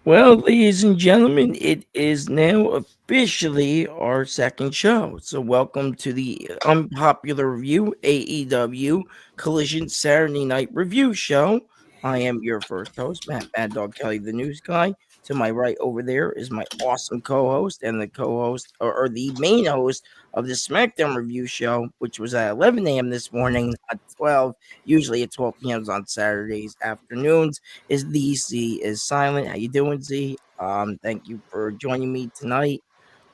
Well, ladies and gentlemen, it is now officially our second show. So, welcome to the Unpopular Review AEW Collision Saturday Night Review Show. I am your first host, Maddog Kelly, the news guy. To my right over there is my awesome co-host and the co-host or the main host of the SmackDown Review Show, which was at 11 a.m. this morning, at 12. Usually at 12 p.m. on Saturdays afternoons is the Z is silent. How you doing, Z? Thank you for joining me tonight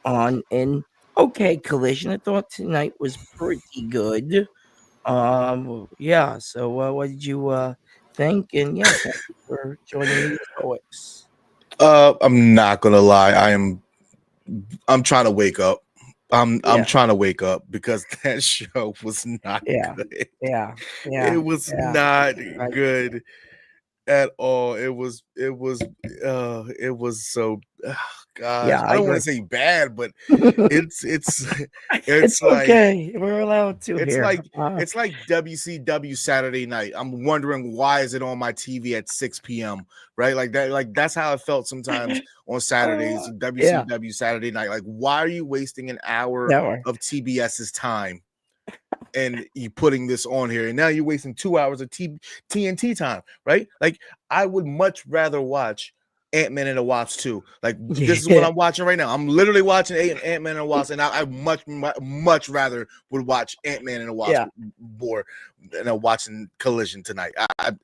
on an okay collision. I thought tonight was pretty good. Yeah. So, what did you think? And yeah, thank you for joining me as always. I'm not gonna lie. I'm trying to wake up. I'm Yeah, trying to wake up because that show was not yeah, good. yeah, It yeah, was yeah. not Right. good at all. It was so gosh. Yeah, I I don't want agree. to say bad, but it's It's it's like okay. We're allowed to it's here. like it's like WCW Saturday night. I'm wondering why is it on my TV at 6 p.m. Right? Like that, like that's how it felt sometimes on Saturdays, Yeah. WCW Saturday night. Like, why are you wasting an hour That way. of TBS's time and you putting this on here? And now you're wasting 2 hours of TNT time, right? Like, I would much rather watch Ant-Man and the Wasp 2. Like, this is what Yeah. I'm watching right now. I'm literally watching Ant-Man and the Wasp, and I much rather would watch Ant-Man and the Wasp Yeah. more than watching Collision tonight.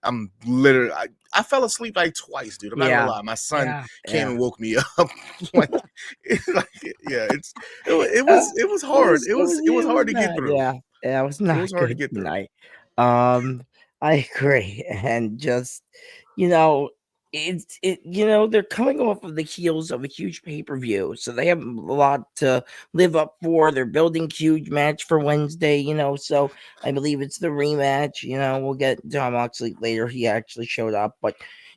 I'm literally I fell asleep like twice, dude. I'm not gonna Yeah. lie. My son Yeah. came Yeah. and woke me up. like, like, yeah, it was It hard. was It it was was it was it was hard to get bad, through. yeah. Yeah, it was It was not hard to good get through. tonight. I agree, and just, you know, they're coming off of the heels of a huge pay-per-view, so they have a lot to live up for. They're building huge match for Wednesday, so I believe it's the rematch. We'll get John Moxley later. He actually showed up, but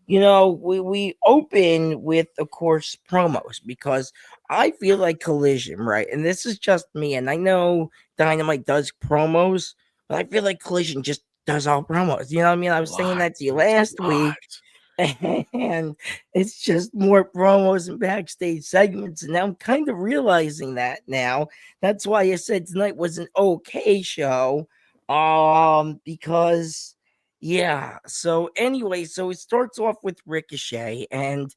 we open with, of course, promos because I feel like Collision, right? And this is just me, and I know Dynamite does promos, but I feel like Collision just does all promos. You know what I mean? I A was saying lot. that to you It's a last week, lot. and it's just more promos and backstage segments. And now I'm kind of realizing that now. That's why I said tonight was an okay show. Because yeah. So anyway, so it starts off with Ricochet, and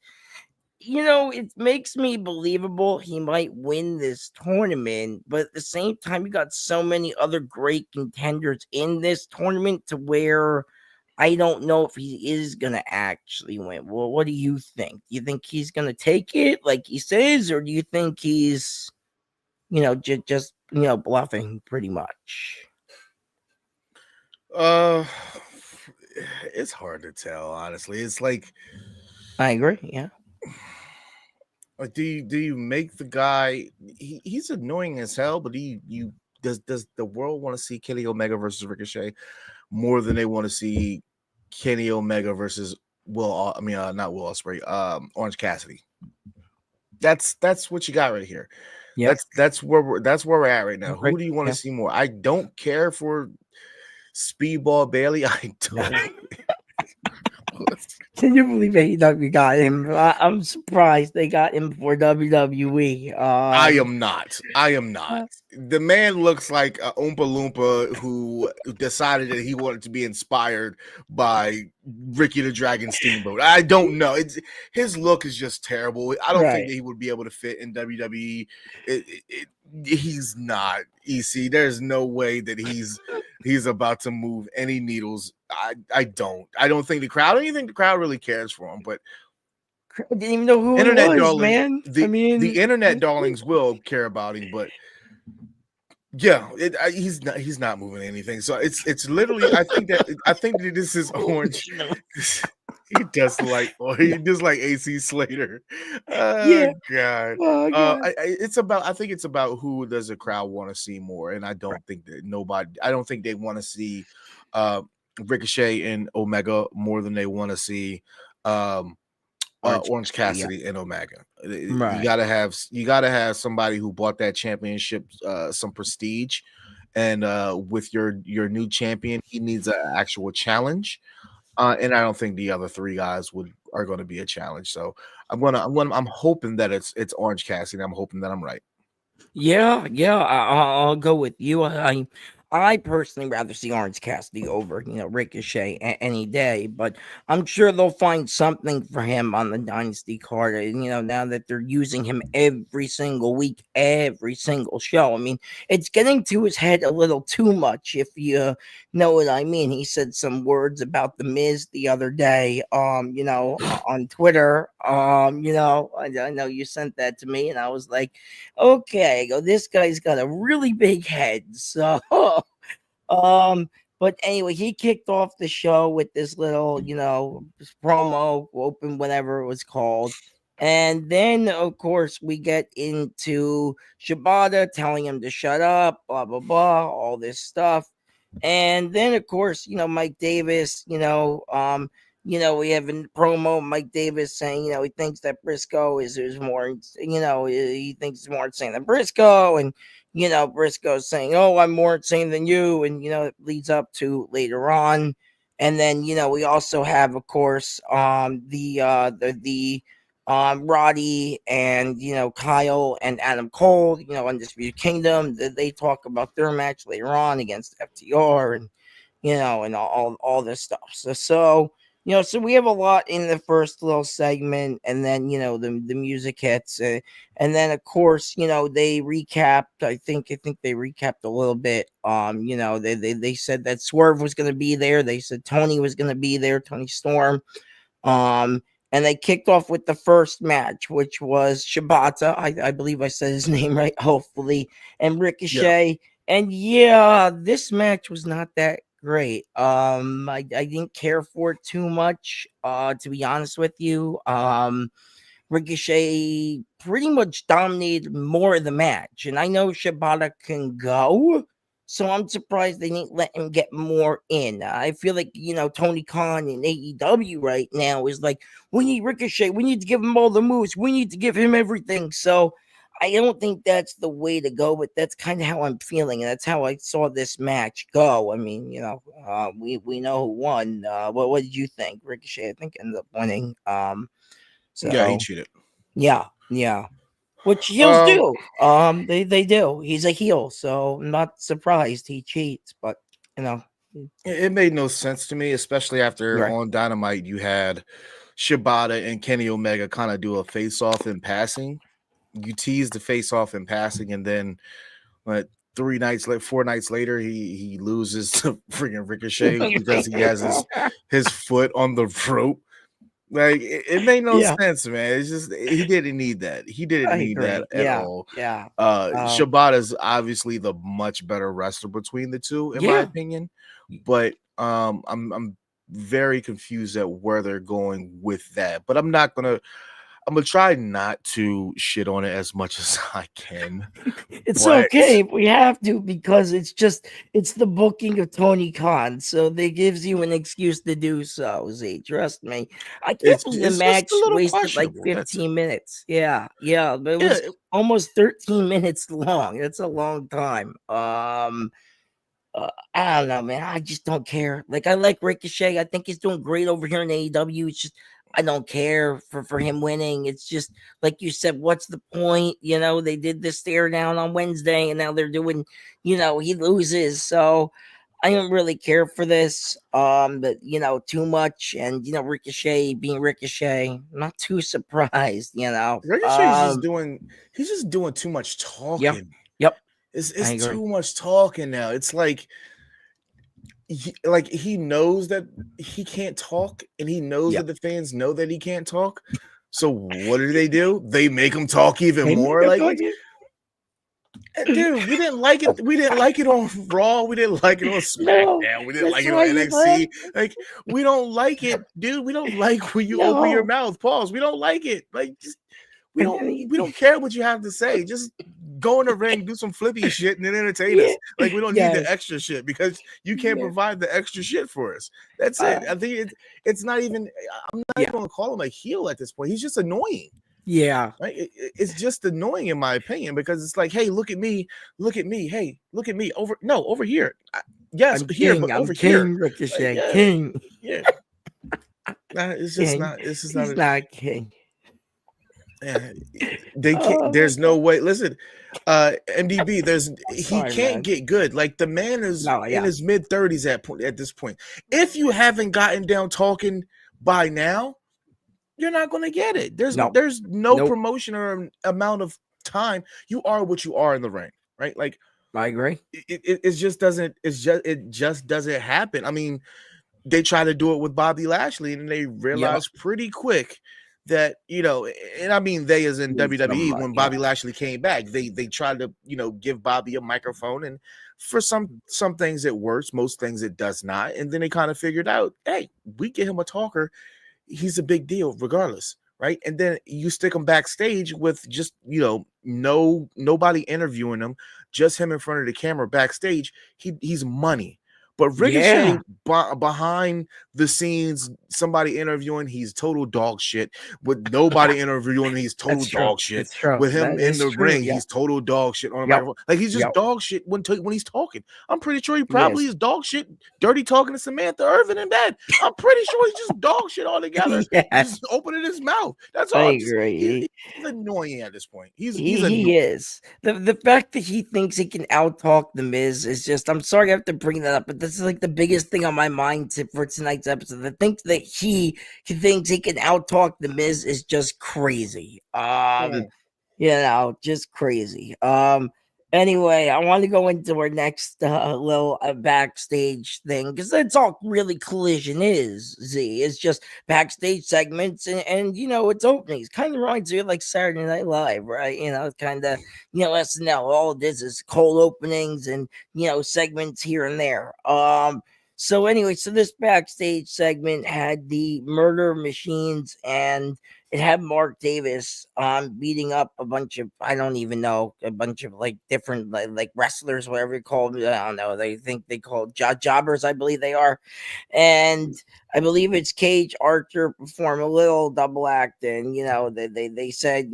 it makes me believable he might win this tournament, but at the same time, you got so many other great contenders in this tournament to where I don't know if he is gonna actually win. Well, what do you think? Do you think he's gonna take it like he says, or do you think he's, just bluffing pretty much? Uh, it's hard to tell, honestly. It's I agree. Yeah. like, do you make the guy? He's annoying as hell, but you does the world want to see Kenny Omega versus Ricochet more than they want to see Kenny Omega versus not Will Ospreay, Orange Cassidy? That's what you got right here. Yep. That's where we're at right I now. agree. Who do you want to Yeah. see more? I don't care for Speedball Bailey. I Yeah. don't. Can you believe AEW got him? I'm surprised they got him for WWE. I am not. I am not. Uh, The man looks like a Oompa Loompa who decided that he wanted to be inspired by Ricky the Dragon Steamboat. I don't know. His look is just terrible. I don't think right. that he would be able to fit in WWE. He's not. EC. There's no way that he's about to move any needles. I don't. I don't think the crowd. I don't even think the crowd really cares for him. But I didn't even know who he internet was, darling, man. I the mean, internet darlings will care about him, but yeah, he's not moving anything. So it's literally I think that this is Orange. unfortunately. He does like or Yeah. he does like AC Slater. Oh Yeah. god. Oh god. I think it's about who does the crowd want to see more, and I Right. don't think that nobody. I don't think they want to see uh, Ricochet and Omega more than they want to see um, Orange Orange Cassidy. Yeah. Cassidy and Omega. You Right. gotta have somebody who bought that championship some prestige, and with your new champion, he needs an actual challenge. And I don't think the other three guys are going to be a challenge. So I'm hoping that it's Orange Cassidy. I'm hoping that I'm right. Yeah, yeah, I'll go with you. I personally rather see Orange Cassidy over, Ricochet any day, but I'm sure they'll find something for him on the Dynasty card. And, now that they're using him every single week, every single show. I mean, it's getting to his head a little too much, if you know what I mean. He said some words about the Miz the other day, on Twitter. I know you sent that to me, and I was like, okay, I go, this guy's got a really big head. So, um, but anyway, he kicked off the show with this little, promo, open, whatever it was called. And then, of course, we get into Shibata telling him to shut up, blah, blah, blah, all this stuff. And then, of course, Mike Davis, we have a promo Mike Davis saying, he thinks that Briscoe is more, he thinks it's more insane than Briscoe. And, Briscoe's saying, oh, I'm more insane than you. And, it leads up to later on. And then, we also have, of course, the Roddy and Kyle and Adam Cole, Undisputed Kingdom. They talk about their match later on against FTR and and all this stuff. So we have a lot in the first little segment, and then the music hits, and then of course they recapped. I think they recapped a little bit. They said that Swerve was going to be there. They said Tony was going to be there. Tony Storm. Um, and they kicked off with the first match, which was Shibata. I believe I said his name right, hopefully, and Yeah. Ricochet. And yeah, this match was not that great. I didn't care for it too much, to be honest with you. Ricochet pretty much dominated more of the match, and I know Shibata can go, so I'm surprised they didn't let him get more in. I feel like Tony Khan in AEW right now is like, we need Ricochet, we need to give him all the moves, we need to give him everything. So I don't think that's the way to go, but that's kind of how I'm feeling, and that's how I saw this match go. I mean, we know who won. What did you think? Ricochet, I think, ended up winning. Yeah, he So cheated. yeah, yeah. Which heels Um, do. They do. He's a heel, so I'm not surprised he cheats. But you know, it made no sense to me, especially after right. on Dynamite you had Shibata and Kenny Omega kind of do a face off in passing. You tease the face off in passing, and then what 4 nights later, he loses to freaking Ricochet because he has his foot on the rope. Like it made no Yeah, sense, man. It's just he didn't need that. He didn't I need that agree. at Yeah, all. yeah, Shibata's obviously the much better wrestler between the two, in my yeah. opinion. But I'm very confused at where they're going with that. But I'm gonna try not to shit on it as much as I can. It's But okay if we have to, because it's the booking of Tony Khan, so they gives you an excuse to do so. Z, trust me. I can't believe the it's just a match little wasted like questionable. That's it. 15 minutes. Yeah, yeah, but it Yeah, was almost 13 minutes long. That's a long time. I don't know, man. I just don't care. Like, I like Ricochet. I think he's doing great over here in AEW. It's just I don't care for him winning. It's just like you said. What's the point? They did the stare down on Wednesday, and now they're doing. He loses, so I don't really care for this. But too much, and Ricochet being Ricochet. I'm not too surprised. Ricochet's just doing he's just doing too much Yeah, talking. yep, I It's agree. too much talking now. It's like he knows that he can't talk, and he knows Yeah, that the fans know that he can't talk. So what do? They make him talk even they make more. him Like, talk again. dude, we didn't like it. We didn't like it on Raw. We didn't like it on No, SmackDown. We didn't like that's it on why you laugh. NXT. Like, we don't like it, dude. We don't like when you open your No, mouth. Pause. We don't like it. Like, just and then we don't care what you have to say. Just go in the ring, do some flippy shit, and then entertain yeah, us. Like, we don't need the yes, extra shit because you can't yeah, provide the extra shit for us. That's uh, it. I think it's not even. I'm not even yeah, gonna call him a heel at this point. He's just annoying. yeah. Right? It's just annoying in my opinion because it's like, hey, look at me, hey, look at me over here. Yes, I'm here, but king. I'm over here. king. Like, Ricochet, yeah, king. yeah. Nah, it's just King. not. This is not He's a. not king. Yeah, they can't. Oh my There's no god. way. Listen, MDB. He Sorry, can't man. get good. Like the man is No, in yeah. his mid 30s at this point. If you haven't gotten down talking by now, you're not going to get it. No. There's no Nope. promotion or amount of time. You are what you are in the ring, right? Like I agree. it just doesn't. It just doesn't happen. I mean, they try to do it with Bobby Lashley, and they Yep. realized pretty quick that and I mean they as in He's WWE when yeah. Bobby Lashley came back, they tried to give Bobby a microphone, and for some things it works, most things it does not, and then they kind of figured out, hey, we get him a talker, he's a big deal regardless, right? And then you stick him backstage with just nobody interviewing him, just him in front of the camera backstage. He's money. But Ricochet Yeah. behind the scenes, somebody interviewing, he's total dog shit. With nobody interviewing, he's total That's true. dog shit. It's true. With him That in is the true. ring, Yep. he's total dog shit on a Yep. microphone. Like he's just Yep. dog shit when he's talking. I'm pretty sure he He probably is. is dog shit, dirty talking to Samantha Irvin in bed. I'm pretty sure he's just dog shit altogether. Yes. Just opening his mouth. That's I all. Just agree. he's annoying at this point. He's He annoying. is. The fact that he thinks he can outtalk the Miz is just, I'm sorry I have to bring that up, but this is like the biggest thing on my mind for tonight's episode. The think that he thinks he can outtalk the Miz is just crazy. Just crazy. Anyway, I want to go into our next little backstage thing because that's all really Collision is. Z it's just backstage segments and it's openings. Kind of reminds me of like Saturday Night Live, right? Kind of SNL. All it is cold openings and segments here and there. So anyway, so this backstage segment had the murder machines and it had Mark Davis beating up a bunch of, I don't even know, a bunch of like different like wrestlers, whatever you call them. I don't know. They think they call jobbers, I believe they are. And I believe it's Cage Archer perform a little double act, and they said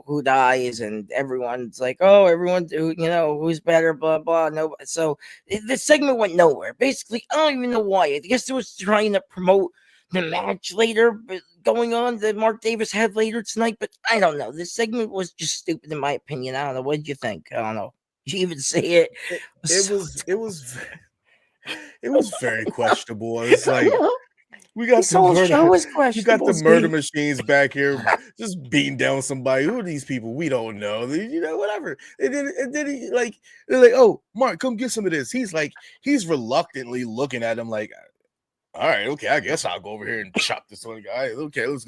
who dies, and everyone's like, oh, everyone who's better, blah blah. No, so the segment went nowhere. Basically, I don't even know why. I guess it was trying to promote the match later going on that Mark Davis had later tonight, but I don't know. This segment was just stupid in my opinion. I don't know. What did you think? I don't know. Did you even say it? It was very questionable. It's like we got This the whole show murder. is You got the questionable. murder machines back here, just beating down somebody. Who are these people? We don't know. Whatever. And then they're like, oh, Mark, come get some of this. He's reluctantly looking at him like, all right, okay, I guess I'll go over here and chop this one guy. Okay, let's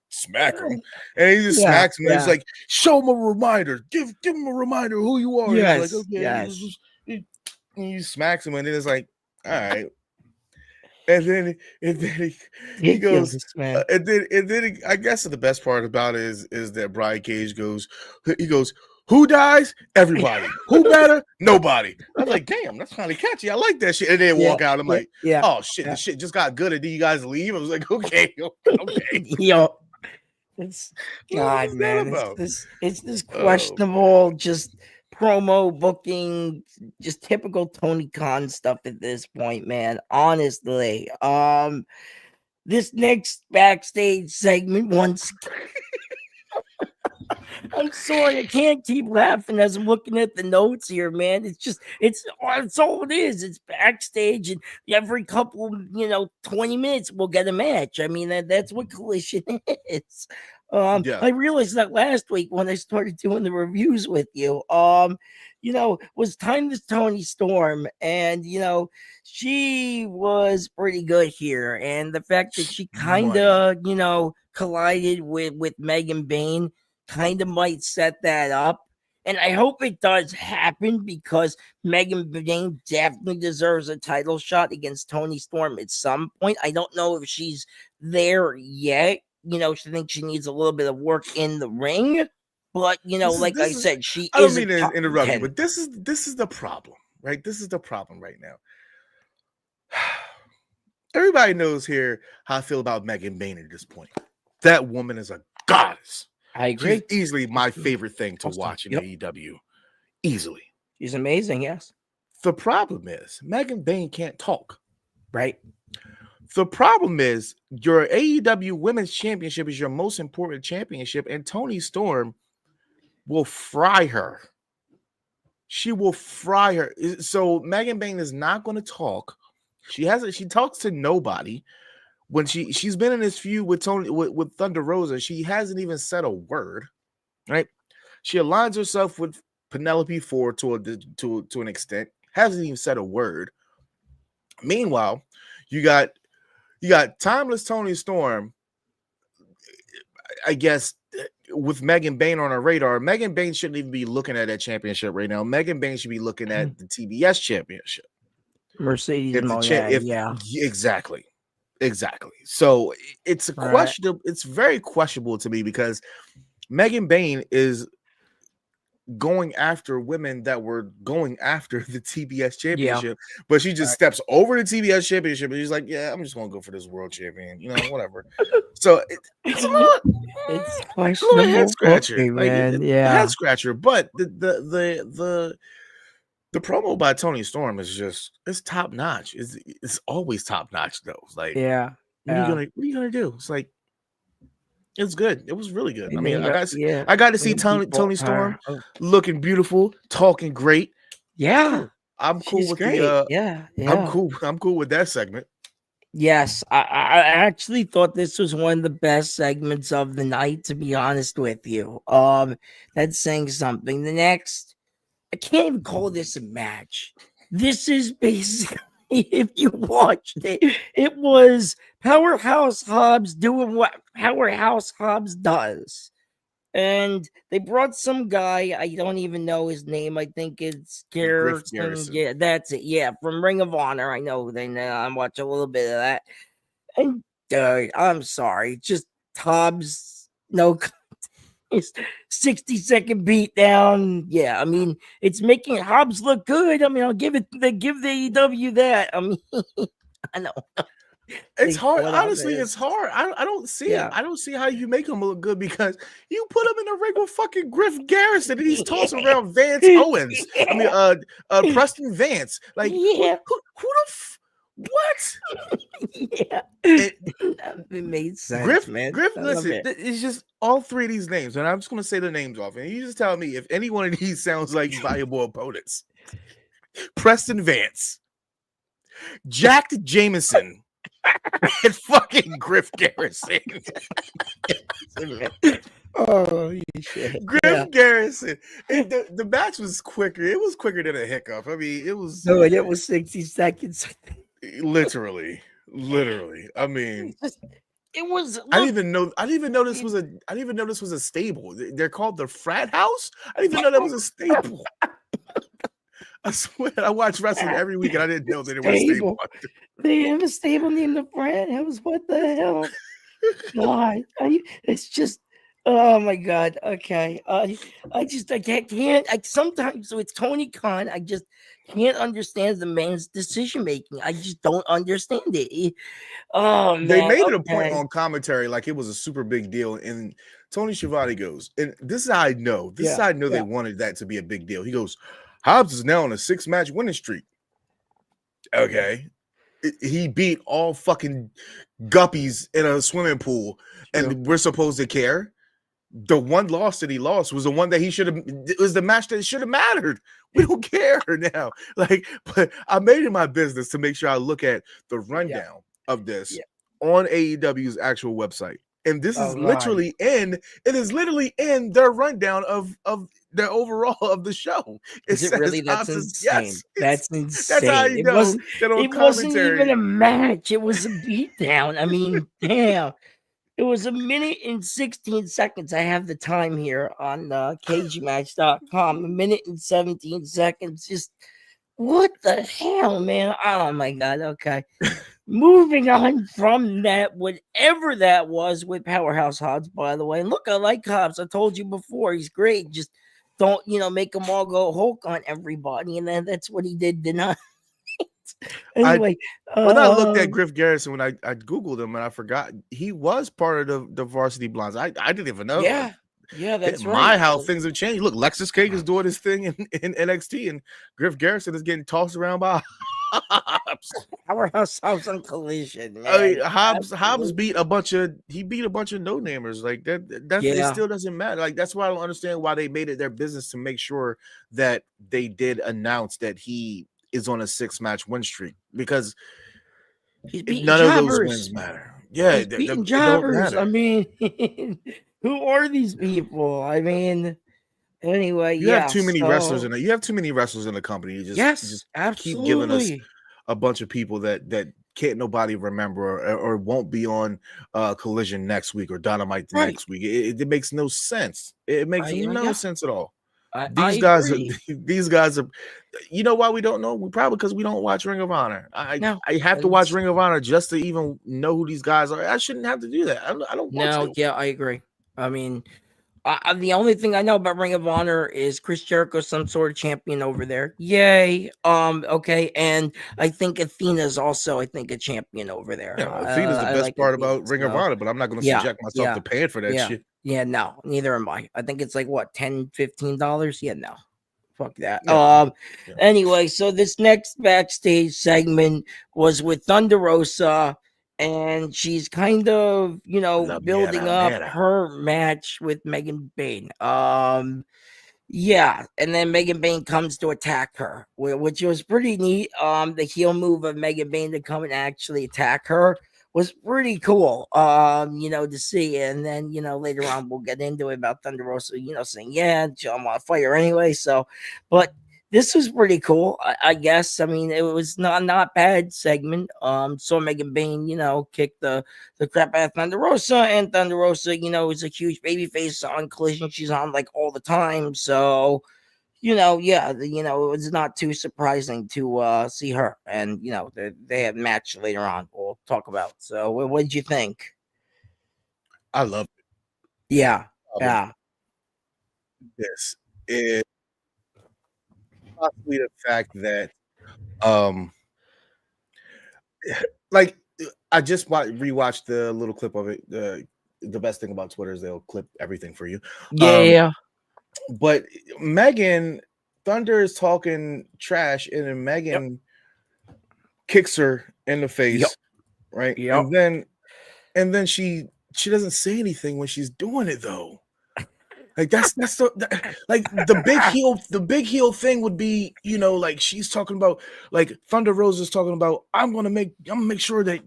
smack him. And he just smacks him. And he's like, show him a reminder. Give him a reminder of who you are. And he's like, okay. He smacks him, and then it's like, all right. And then he goes, man. I guess the best part about it is that Brian Cage he goes, who dies? Everybody. Who better? Nobody. I was like, damn, that's kind of catchy. I like that shit. And then walk out. I'm like, oh shit, the shit just got good. And then you guys leave. I was like, okay. Yo, it's God, man. It's this questionable, just promo booking, just typical Tony Khan stuff at this point, man. Honestly, this next backstage segment once. I'm sorry, I can't keep laughing as I'm looking at the notes here, man. It's all it is. It's backstage, and every couple, 20 minutes we'll get a match. I mean, that's what Collision is. I realized that last week when I started doing the reviews with you. Was Time to Tony Storm, and she was pretty good here, and the fact that she kind of, collided with Megan Bain kind of might set that up. And I hope it does happen because Megan Bain definitely deserves a title shot against Tony Storm at some point. I don't know if she's there yet. She thinks she needs a little bit of work in the ring. But I said, she I don't is mean a to interrupt you, 10. but this is the problem, right? This is the problem right now. Everybody knows here how I feel about Megan Bain at this point. That woman is a goddess. I agree. She's easily my favorite thing to watch in AEW. Easily. She's amazing, yes. The problem is Megan Bain can't talk. Right. The problem is your AEW Women's Championship is your most important championship, and Toni Storm will fry her. She will fry her. So Megan Bayne is not going to talk. She hasn't. She talks to nobody. When she's been in this feud with with Thunder Rosa, she hasn't even said a word. Right? She aligns herself with Penelope Ford to an extent. Hasn't even said a word. Meanwhile, you got timeless Toni Storm, I guess, with Megan Bayne on her radar. Megan Bayne shouldn't even be looking at that championship right now. Megan Bayne should be looking at the TBS championship. Mercedes If the Monet, yeah. Exactly. So it's a question. It's very questionable to me because Megan Bayne is going after women that were going after the TBS championship, but she just steps over the TBS championship and she's like, yeah, I'm just gonna go for this world champion, whatever. So it's a little head scratcher, head scratcher. But the promo by Toni Storm is just, it's top notch. It's always top notch though. It's like, what are you gonna do? It's like, it's good. It was really good. I mean, I got to see Toni Storm looking beautiful, talking great. Yeah, cool. I'm cool she's with great. I'm cool with that segment. Yes, I actually thought this was one of the best segments of the night, to be honest with you. That's saying something. The next, I can't even call this a match. This is basically, if you watched it, it was Powerhouse Hobbs doing what Powerhouse Hobbs does. And they brought some guy, I don't even know his name. I think it's Garrison. Yeah, that's it. Yeah, from Ring of Honor. I know I watch a little bit of that. And I'm sorry, just Hobbs, no 60-second beat down. Yeah, I mean, it's making Hobbs look good. I mean, I'll give the AEW that. I mean, I know. It's hard. Honestly, it's hard. I don't see it. I don't see how you make him look good because you put him in a ring with fucking Griff Garrison and he's tossing around Vance Owens. I mean, Preston Vance. Like, who what? It made sense, Griff, man. Griff, listen, it's just all three of these names, and I'm just going to say the names off, and you just tell me if any one of these sounds like valuable opponents. Preston Vance, Jack Jameson, and fucking Griff Garrison. Oh shit! Griff Garrison. The match was quicker. It was quicker than a hiccup. I mean, it was. No, it was 60 seconds. Literally. I mean, it was. I didn't even know this was a stable. They're called the Frat House. I didn't even know that was a stable. I swear, I watch wrestling every week, and I didn't know that it was a stable. They have a stable named the Frat House. What the hell? God, it's just. Oh my God. Okay. I can't. Sometimes with Tony Khan, I just can't understand the man's decision making. I just don't understand it. Oh man. They made it a point on commentary like it was a super big deal. And Tony Schiavone goes, and this is how I know. They wanted that to be a big deal. He goes, Hobbs is now on a 6-match winning streak. Okay. He beat all fucking guppies in a swimming pool, and we're supposed to care. The one loss that he lost was the one that he should have. It was the match that should have mattered. We don't care now. But I made it my business to make sure I look at the rundown of this on AEW's actual website, and this is literally in. It is literally in their rundown of the overall of the show. Is it really? That's insane. Yes, that's insane. That's how you know it wasn't even a match. It was a beatdown. I mean, damn. It was 1 minute and 16 seconds. I have the time here on cagematch.com. 1 minute and 17 seconds. Just what the hell, man? Oh my God. Okay. Moving on from that, whatever that was with Powerhouse Hobbs, by the way. And look, I like Hobbs. I told you before, he's great. Just don't, make them all go Hulk on everybody. And then that's what he did tonight. Anyway, when I looked at Griff Garrison, when I Googled him and I forgot he was part of the Varsity Blondes. I didn't even know. Yeah, that's right. How things have changed. Look, Lexus Cake is doing his thing in NXT, and Griff Garrison is getting tossed around by Hobbs. Powerhouse on Collision, I man. mean, Hobbs Absolutely. beat a bunch of no namers like that. That's it. Yeah, Still doesn't matter. Like that's why I don't understand why they made it their business to make sure that they did announce that he is on a 6 match win streak because he's beating none of those jobbers. wins matter. Yeah, He's beating it don't jobbers. I matter. mean, who are these people? I mean, anyway, You have yeah. too many wrestlers in So it. You have too many wrestlers in the company. You just yes, keep giving us absolutely. a bunch of people that can't nobody remember or won't be on Collision next week or Dynamite the Right. next week. It makes no sense. It makes no Yeah, sense at all. I These guys are agree. these guys are. You know why we don't know? We probably because we don't watch Ring of Honor. No, I have to watch it's Ring of Honor just to even know who these guys are. I shouldn't have to do that. I don't want no, to. yeah, I agree. I mean, the only thing I know about Ring of Honor is Chris Jericho, some sort of champion over there. Yay. Okay, and I think Athena's also, I think, a champion over there. Yeah, Athena's the I best like part Athena. about Ring of So Honor, but I'm not going to yeah, subject myself yeah, to paying for that yeah, shit. yeah. No, neither am I. I think it's like what, $10, $15. Yeah, no, fuck that. Yeah, yeah. Anyway, so this next backstage segment was with Thunder Rosa, and she's kind of, La building mera up mera. her match with Megan Bain. Yeah, and then Megan Bain comes to attack her, which was pretty neat. The heel move of Megan Bain to come and actually attack her was pretty cool. To see. And then, later on we'll get into it about Thunder Rosa, saying, yeah, I'm on fire anyway. So, but this was pretty cool, I guess. I mean, it was not bad segment. So Megan Bain, kicked the crap out of Thunder Rosa, and Thunder Rosa, is a huge baby face on Collision. She's on like all the time. So, yeah, it was not too surprising to see her. And, they have a match later on we'll talk about. So, what did you think? I love Yeah. problem Yeah. this is possibly the fact that um like I just rewatched the little clip of it. The best thing about Twitter is they'll clip everything for you. Um, Yeah. but Megan Thunder is talking trash, and then Yep. Megan kicks her in the Yep. face, right? Yep. And then she doesn't say anything when she's doing it though. Like like the big heel thing would be, like she's talking about, like Thunder Rosa's talking about, I'm gonna make sure that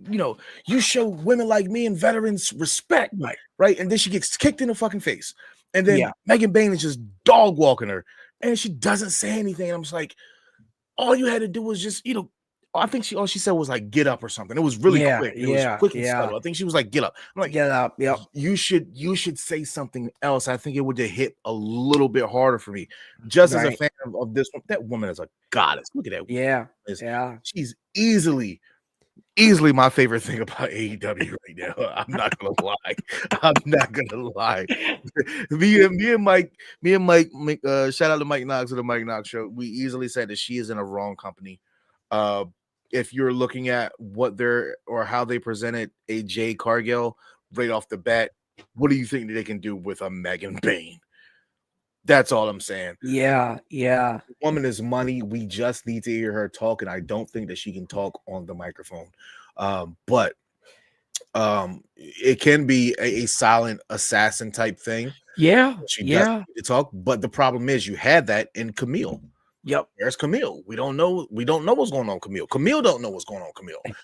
you show women like me and veterans respect, Right. right? And then she gets kicked in the fucking face, and then Yeah. Megan Bain is just dog walking her, and she doesn't say anything. And I'm just like, all you had to do was just, I think all she said was like get up or something. It was really Yeah. quick. It was Yeah. quick and Yeah. subtle. I think she was like get up. I'm like, Get up. Yep. you should say something else. I think it would have hit a little bit harder for me. Just as a Right. fan of this one, that woman is a goddess. Look at that. Yeah. Woman. Yeah. She's easily my favorite thing about AEW right now. I'm not gonna lie. I'm not gonna lie. me and Mike, shout out to Mike Knox of the Mike Knox show. We easily said that she is in a wrong company. If you're looking at what they're or how they presented a Jade Cargill right off the bat, what do you think they can do with a Megan Bain? That's all I'm saying. Yeah. Yeah. The woman is money. We just need to hear her talk, and I don't think that she can talk on the microphone. But it can be a silent assassin type thing. Yeah. She does Yeah. need to talk, but the problem is you had that in Camille. Yep. There's Camille. We don't know what's going on. Camille don't know what's going on.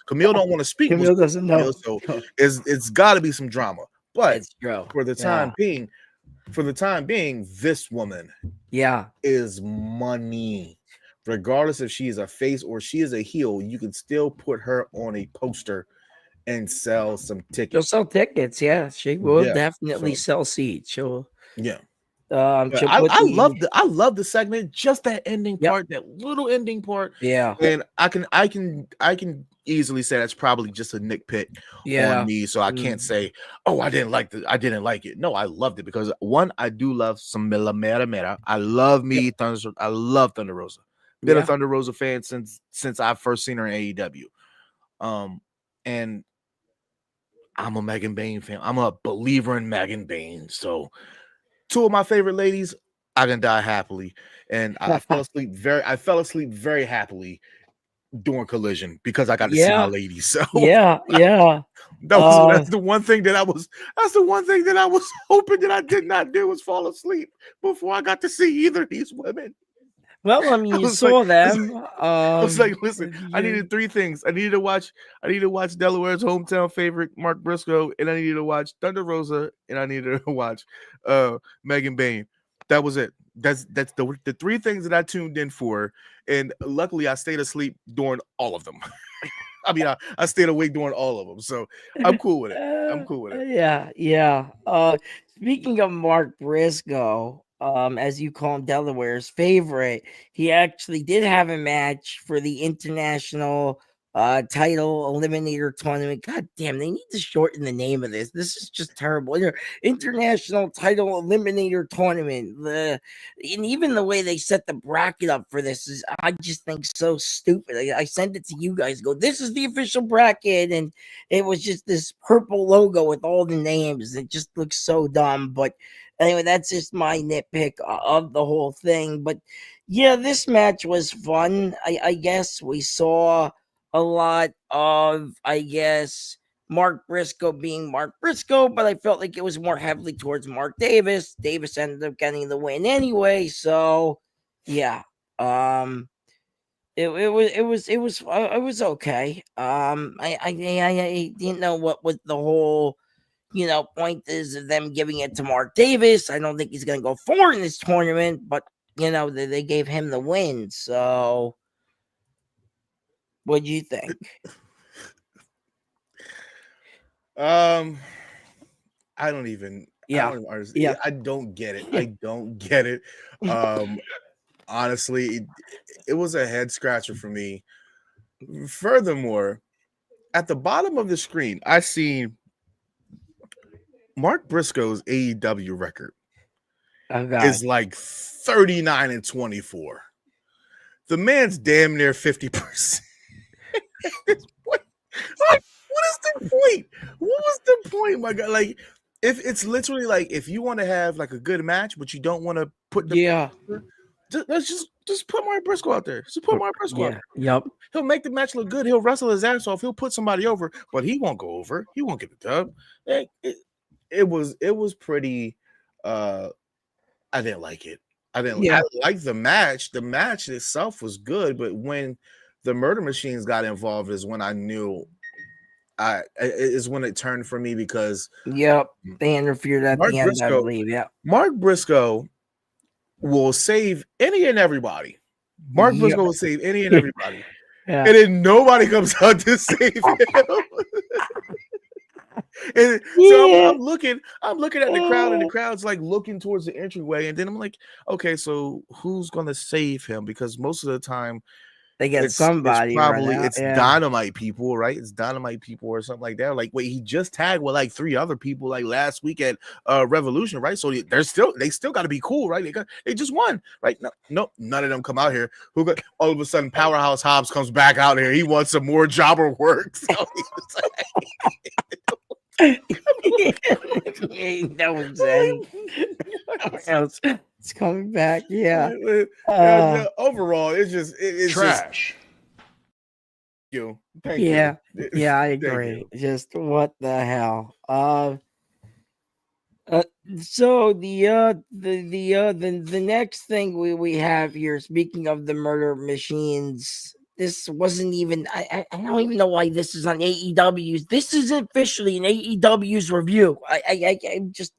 Camille don't want to speak. Camille doesn't know. So it's got to be some drama. But It's true. for the time being, this woman Yeah. is money. Regardless if she is a face or she is a heel, you can still put her on a poster and sell some She'll tickets. sell tickets. Yeah, she will Yeah, definitely so sell seats. She'll yeah. she'll I, put I love the I love the segment, just that ending yep. part, that little ending part. Yeah. And I can easily say that's probably just a nitpick Yeah. on me. So I can't say, oh, I didn't like it. No, I loved it because one, I do love some Mera Mera. I love me Thunder. I love Thunder Rosa. Been a Thunder Rosa fan since I first seen her in AEW. And I'm a Megan Bain fan. I'm a believer in Megan Bain. So two of my favorite ladies, I can die happily. And I fell asleep very happily during Collision because I got to see my Yeah, ladies. So yeah. that's the one thing that I was hoping that I did not do was fall asleep before I got to see either of these women. Well, I mean, I you was like, saw them. I was like, listen, I You, needed three things. I needed to watch Delaware's hometown favorite, Mark Briscoe, and I needed to watch Thunder Rosa, and I needed to watch Megan Bain. That was it. That's the three things that I tuned in for. And luckily I stayed asleep during all of them. I mean, I stayed awake during all of them. So I'm cool with it. I'm cool with it. yeah. Speaking of Mark Briscoe, as you call him, Delaware's favorite, he actually did have a match for the international title eliminator tournament. God damn, they need to shorten the name of this. This is just terrible. International title eliminator tournament. And even the way they set the bracket up for this is, I just think, so stupid. I sent it to you guys. Go, this is the official bracket, and it was just this purple logo with all the names. It just looks so dumb. But anyway, that's just my nitpick of the whole thing. But yeah, this match was fun. I guess we saw a lot of, I guess, Mark Briscoe being Mark Briscoe, but I felt like it was more heavily towards Mark Davis. Davis ended up getting the win anyway. So yeah. It was okay. I didn't know what was the whole point is of them giving it to Mark Davis. I don't think he's gonna go far in this tournament, but they gave him the win. So what do you think? I don't even Yeah, understand. yeah, I don't get it. yeah, I don't get it. Honestly, it was a head scratcher for me. Furthermore, at the bottom of the screen, I see Mark Briscoe's AEW record oh god, is like 39-24. The man's damn near 50%. What is the point? What was the point, my God? Like, if it's literally like if you want to have like a good match, but you don't want to put the yeah, let's just put Mark Briscoe out there. Just put Mark Briscoe out yeah, there. yep, He'll make the match look good. He'll wrestle his ass off. He'll put somebody over, but he won't go over. He won't get the dub. It was pretty. I didn't like it. I yeah, like the match. The match itself was good, but when the murder machines got involved is when I knew is when it turned for me because yep. They interfered at Mark the end, I Briscoe believe. Yeah, Mark Briscoe will save any and everybody. Mark yeah, Briscoe will save any and everybody. yeah, And then nobody comes out to save him. And so yeah. I'm looking at the crowd, and the crowd's like looking towards the entryway, and then I'm like, okay, so who's gonna save him? Because most of the time They get it's somebody right probably now. it's Yeah. dynamite people, right? It's dynamite people or something like that. Like, wait, he just tagged with like three other people like last week at Revolution, right? So they still got to be cool, right? They just won, right? No, none of them come out here. Who got all of a sudden Powerhouse Hobbs comes back out here. He wants some more jobber work. So That was Zen. Else it's coming back. Yeah. overall, it's just Trash. you. Thank you. Yeah. Yeah, I Thank agree. you. Just what the hell. Uh so the next thing we have here, speaking of the murder machines, this wasn't even, I don't even know why this is on AEW's. This is officially an AEW's review. I just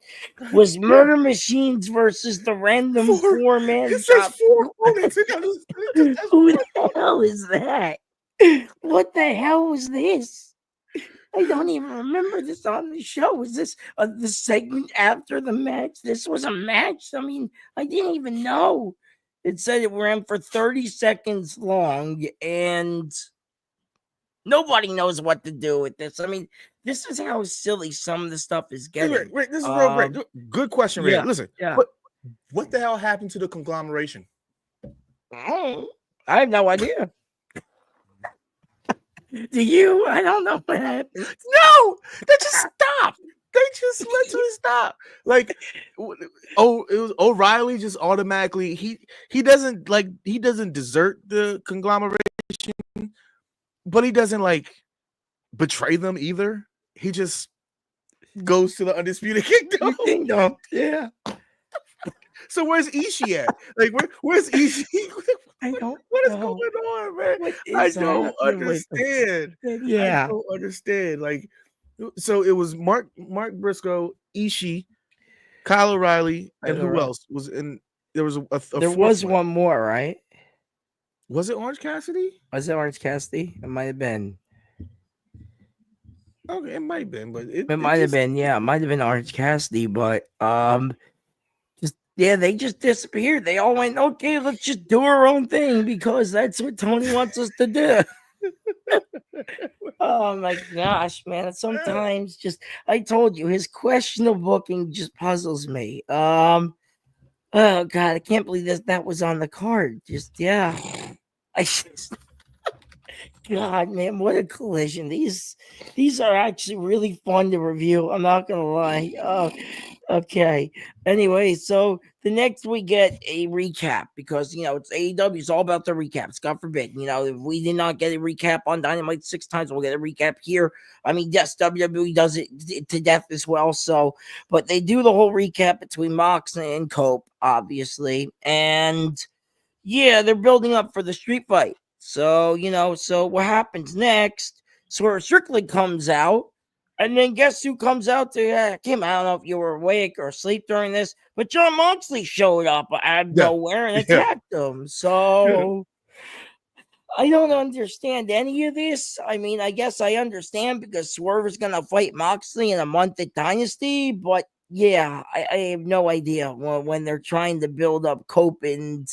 was Yeah. Murder Machines versus the random Four. four-man It says drop. four opponents. It says Who four. the hell is that? What the hell was this? I don't even remember this on the show. Was this the segment after the match? This was a match? I mean, I didn't even know. It said it ran for 30 seconds long, and nobody knows what to do with this. I mean, this is how silly some of the stuff is getting. Wait, this is real great. Good question, Ray. Yeah, Listen, yeah. what the hell happened to the conglomeration? I have no idea. Do you? I don't know what happened. No, they just stopped. They just literally stopped. Like, it was O'Reilly just automatically he doesn't desert the conglomeration. but he doesn't like betray them either. He just goes to the Undisputed Kingdom. You kingdom, yeah. So where's Ishii at? Like where's Ishii? I don't What is know going on, man? what I is don't happening with them. understand. I Yeah, don't understand. Like, so it was Mark Briscoe, Ishii, Kyle O'Reilly, and who else was in? There was a there fourth was one. one more, right? Was it Orange Cassidy? Was it Orange Cassidy? It might have been. Okay, it might have been, but It it might have just been. Yeah, it might have been Orange Cassidy, but just yeah, they just disappeared. They all went, okay, let's just do our own thing because that's what Tony wants us to do. Oh my gosh, man. Sometimes just I told you his questionable booking just puzzles me. Oh god, I can't believe that was on the card. Just yeah. I just God, man, what a collision. These are actually really fun to review. I'm not gonna lie. Okay. Anyway, so the next we get a recap because it's AEW. It's all about the recaps. God forbid, if we did not get a recap on Dynamite 6 times, we'll get a recap here. I mean, yes, WWE does it to death as well. So, but they do the whole recap between Mox and Cope, obviously, and yeah, they're building up for the street fight. So, so what happens next? Swerve Strickland comes out, and then guess who comes out to Kim? I don't know if you were awake or asleep during this, but John Moxley showed up out of yeah, nowhere and yeah. attacked them. So I don't understand any of this. I mean, I guess I understand because Swerve is going to fight Moxley in a month at Dynasty, but yeah, I have no idea when they're trying to build up Cope and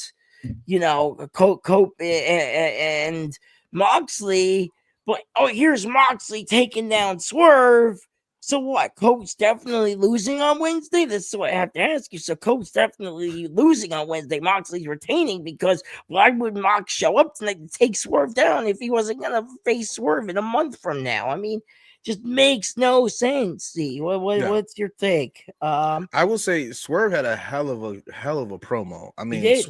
Cope and Moxley. But here's Moxley taking down Swerve. So what? Cope's definitely losing on Wednesday. That's what I have to ask you. So Cope's definitely losing on Wednesday. Moxley's retaining because why would Mox show up tonight to take Swerve down if he wasn't gonna face Swerve in a month from now? I mean, just makes no sense. See, Yeah. what's your take? I will say Swerve had a hell of a promo. I He mean, did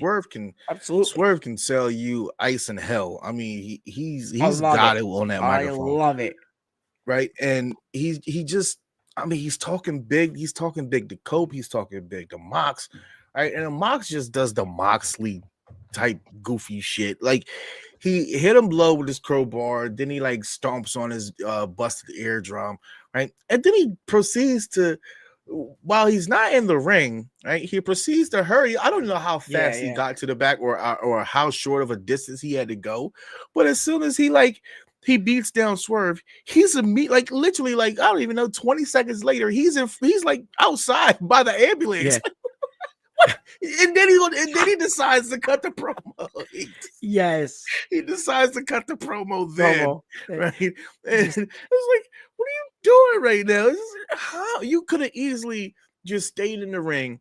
absolutely. Swerve can sell you ice and hell. I mean, I he's love got it. it on that I microphone, love it. right? And he just, I mean, he's talking big. He's talking big to Cope. He's talking big to Mox, right? And Mox just does the Moxley type goofy shit. Like he hit him low with his crowbar, then he like stomps on his busted eardrum, right? And then he proceeds to, while he's not in the ring, right? He proceeds to hurry. I don't know how fast he got to the back or how short of a distance he had to go, but as soon as he beats down Swerve, he's like literally like I don't even know 20 seconds later he's like outside by the ambulance. Yeah. And then he decides to cut the promo. Yes. He decides to cut the promo then, Promo. right? And it's like, what are you doing right now? How you could have easily just stayed in the ring.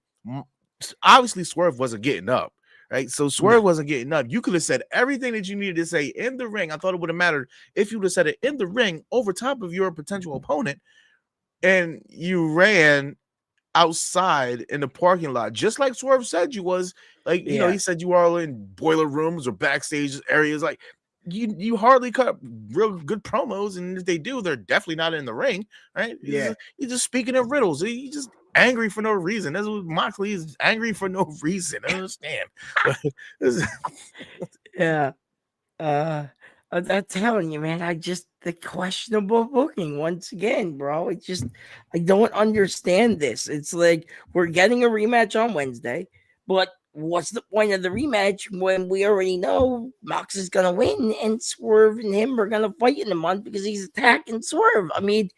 Obviously, Swerve wasn't getting up, right? So Swerve wasn't getting up. You could have said everything that you needed to say in the ring. I thought it would have mattered if you would have said it in the ring over top of your potential opponent, and you ran outside in the parking lot, just like Swerve said you was. Like, he said you were all in boiler rooms or backstage areas. Like, you hardly cut real good promos, and if they do, they're definitely not in the ring, right? He's just speaking in riddles. He's just angry for no reason. That's what Moxley is, angry for no reason. I understand. Yeah. I'm telling you, man. The questionable booking once again, bro. I don't understand this. It's like we're getting a rematch on Wednesday, but what's the point of the rematch when we already know Mox is gonna win and Swerve and him are gonna fight in a month because he's attacking Swerve? I mean,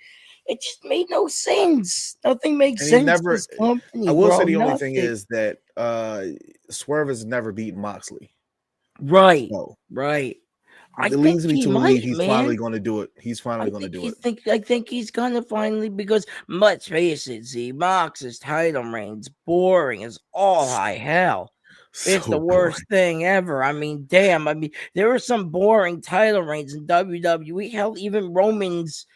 it just made no sense. Nothing makes And he sense. never. This I company, will say bro. the only thing Nothing. is that Swerve has never beaten Moxley. Right. So Right. I it think leads me he to believe might, he's finally man. going to do it. He's finally going to do it. I think he's gonna finally because let's face it, Z Mox's title reign's boring as all high hell. It's the So boring. worst thing ever. I mean, damn. I mean, there were some boring title reigns in WWE. Hell, even Roman's,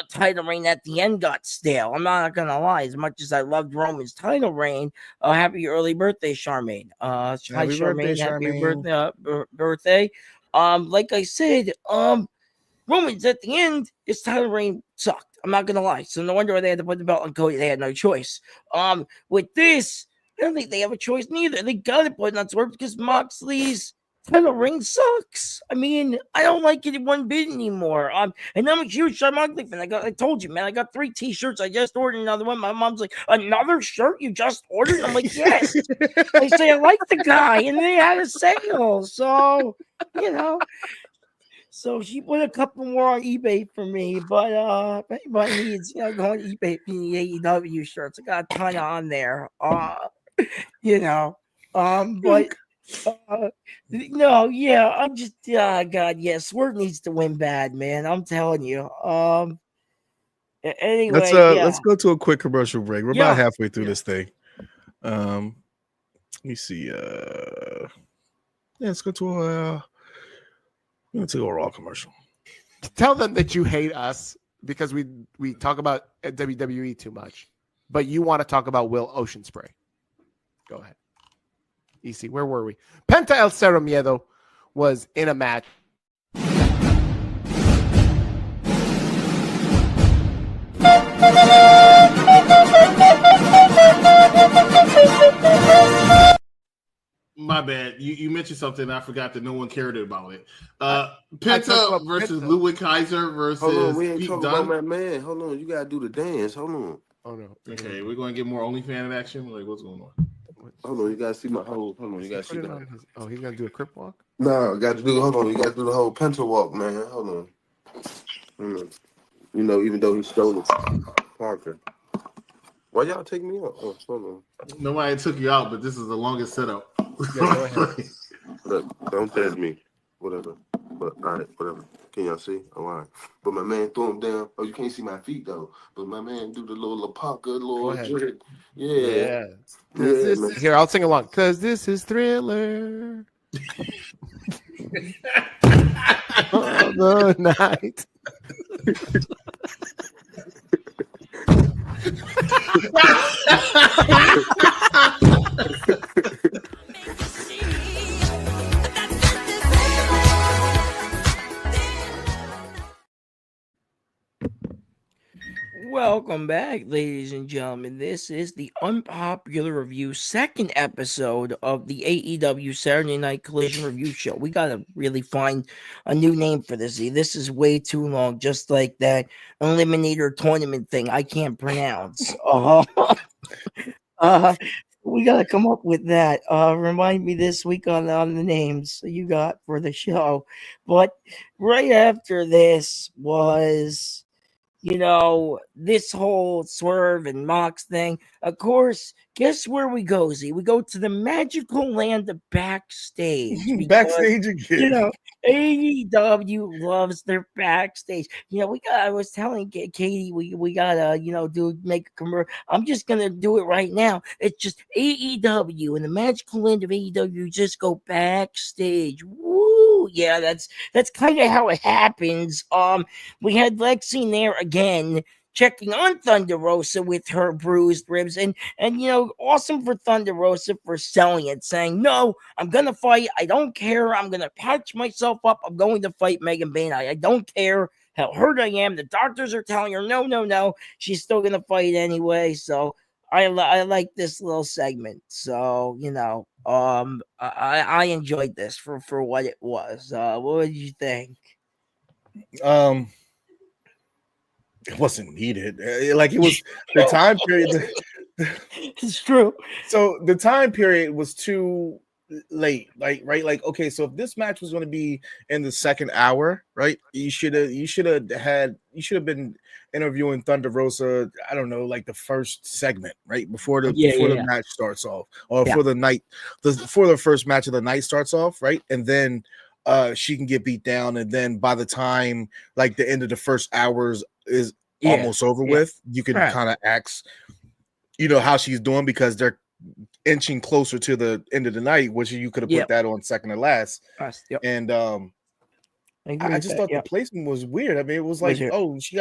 title reign at the end got stale. I'm not gonna lie. As much as I loved Roman's title reign, happy early birthday, Charmaine. Hi, Happy birthday, Charmaine. Happy Charmaine. birthday. Birthday. Like I said, Romans at the end, his title reign sucked. I'm not gonna lie. So no wonder they had to put the belt on Cody. They had no choice. With this, I don't think they have a choice neither. They gotta put it on Swerve because Moxley's title ring sucks. I mean, I don't like it one bit anymore. And I'm a huge Shawn Moxley fan. I told you, man, I got 3 T-shirts. I just ordered another one. My mom's like, another shirt you just ordered? I'm like, yes. I say I like the guy, and they had a sale, so you know. So she put a couple more on eBay for me, but if anybody needs, go on eBay for the AEW shirts. I got a ton on there. You know, but no, yeah, I'm just God, yeah, Swerve needs to win bad, man. I'm telling you. Anyway, yeah, let's go to a quick commercial break. We're about yeah, halfway through this thing. Let me see. Let's go to a Raw commercial. Tell them that you hate us because we talk about WWE too much, but you want to talk about Will Ocean Spray. Go ahead. EC, where were we? Penta El Cero Miedo was in a match. My bad. You mentioned something I forgot that no one cared about it. Penta versus Ludwig Kaiser versus Hold on, we ain't Pete talking Dunne. about my man. Hold on, you gotta do the dance. Hold on. Oh no. Okay, we're going to get more OnlyFans action. Like, what's going on? Hold on, you gotta see my whole. Hold on, you gotta see Put it that. on his, he's gonna do a crip walk. No, got to do. Hold on, you gotta do the whole Penta walk, man. Hold on. You know, even though he stole it, Parker. Why y'all take me out? Oh, hold on. Nobody took you out, but this is the longest setup. Yeah, go ahead. Look, don't test me. Whatever. But all right, whatever. Can y'all see? Oh, all right. But my man threw him down. Oh, you can't see my feet though. But my man do the little Lapaka, little jerk. Yeah. Man. Here, I'll sing along. Cause this is Thriller. All the night. Welcome back, ladies and gentlemen. This is the Unpopular Review second episode of the AEW Saturday Night Collision Review Show. We gotta really find a new name for this. This is way too long, just like that Eliminator tournament thing I can't pronounce. We gotta come up with that. Remind me this week on the names you got for the show. But right after this was this whole Swerve and Mox thing. Of course, guess where we go, Z? We go to the magical land of backstage. Because, Backstage again. AEW loves their backstage. I was telling Katie, we gotta, make a commercial. I'm just gonna do it right now. It's just AEW and the magical land of AEW. Just go backstage. Woo! Yeah, that's kind of how it happens. We had Lexi there again, checking on Thunder Rosa with her bruised ribs, and awesome for Thunder Rosa for selling it, saying, "No, I'm gonna fight. I don't care. I'm gonna patch myself up. I'm going to fight Megan Bayne. I don't care how hurt I am. The doctors are telling her, no. She's still gonna fight anyway." So I like this little segment. So I enjoyed this for what it was. What did you think? It wasn't needed. Like, it was the time period. It's true. So the time period was too late. Right? Like, okay, so if this match was going to be in the second hour, right? You should have been interviewing Thunder Rosa, I don't know, like the first segment, right? Before the match starts off, or for the night, before the first match of the night starts off, right? And then she can get beat down, and then by the time like the end of the first hours is almost over with, you can kind of ask, how she's doing, because they're inching closer to the end of the night, which you could have put that on second to last. And I just thought the placement was weird. I mean, it was like, oh, she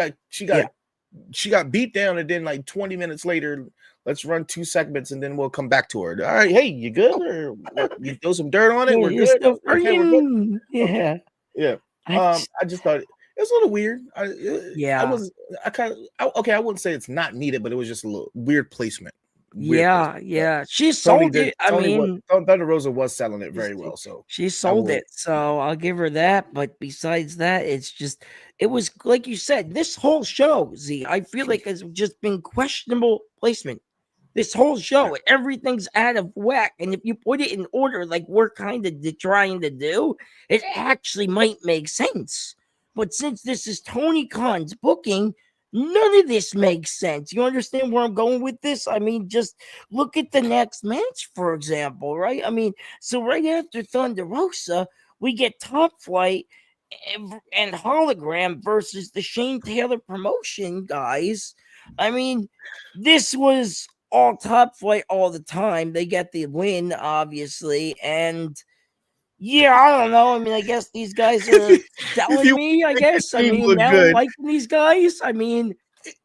got beat down, and then like 20 minutes later, Let's run 2 segments and then we'll come back to her. All right, hey, you good or what? You throw some dirt on it? We're You're good. still Okay, we're good. friggin', yeah. Okay. Yeah. I I just thought it was a little weird. I Yeah. was I kind of okay. I wouldn't say it's not needed, but it was just a little weird placement. Yeah. She sold it. I mean, Thunder Rosa was selling it very well. So she sold it. So I'll give her that. But besides that, it was like you said, this whole show, Z, I feel like has just been questionable placement. This whole show, everything's out of whack. And if you put it in order, like we're kind of trying to do, it actually might make sense. But since this is Tony Khan's booking, none of this makes sense. You understand where I'm going with this? I mean, just look at the next match, for example, right? I mean, so right after Thunder Rosa, we get Top Flight and Hologram versus the Shane Taylor promotion guys. I mean, this was all Top Flight all the time. They get the win, obviously, and yeah, I don't know. I mean, I guess these guys are telling me. I guess. I mean, now I'm liking these guys. I mean,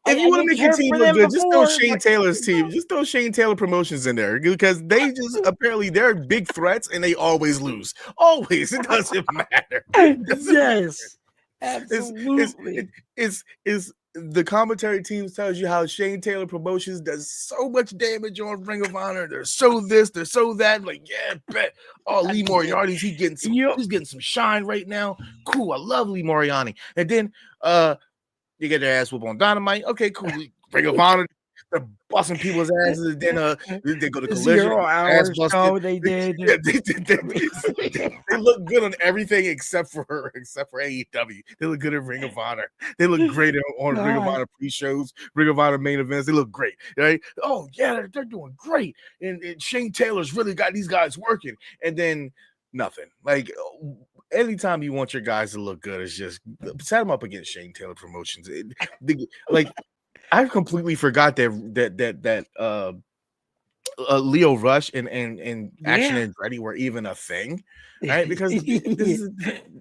if you want to make your team look good, just throw Shane Taylor's team. Just throw Shane Taylor Promotions in there because they just apparently they're big threats and they always lose. Always, it doesn't matter. Yes, absolutely. It's the commentary team tells you how Shane Taylor Promotions does so much damage on Ring of Honor. They're so this, they're so that. I'm like, yeah, bet. Oh, Lee Moriarty's he's getting some shine right now. Cool, I love Lee Moriarty. And then you get their ass whoop on Dynamite. Okay, cool. Ring of Honor, they're busting people's asses. And then they go to Collision. 0 hours show they did. They look good on everything except for AEW. They look good at Ring of Honor. They look great on Ring of Honor pre-shows, Ring of Honor main events. They look great, right? Oh yeah, they're doing great. And Shane Taylor's really got these guys working. And then nothing. Like anytime you want your guys to look good, it's just set them up against Shane Taylor Promotions. Like I completely forgot that Leo Rush and Action Andretti were even a thing, right? Because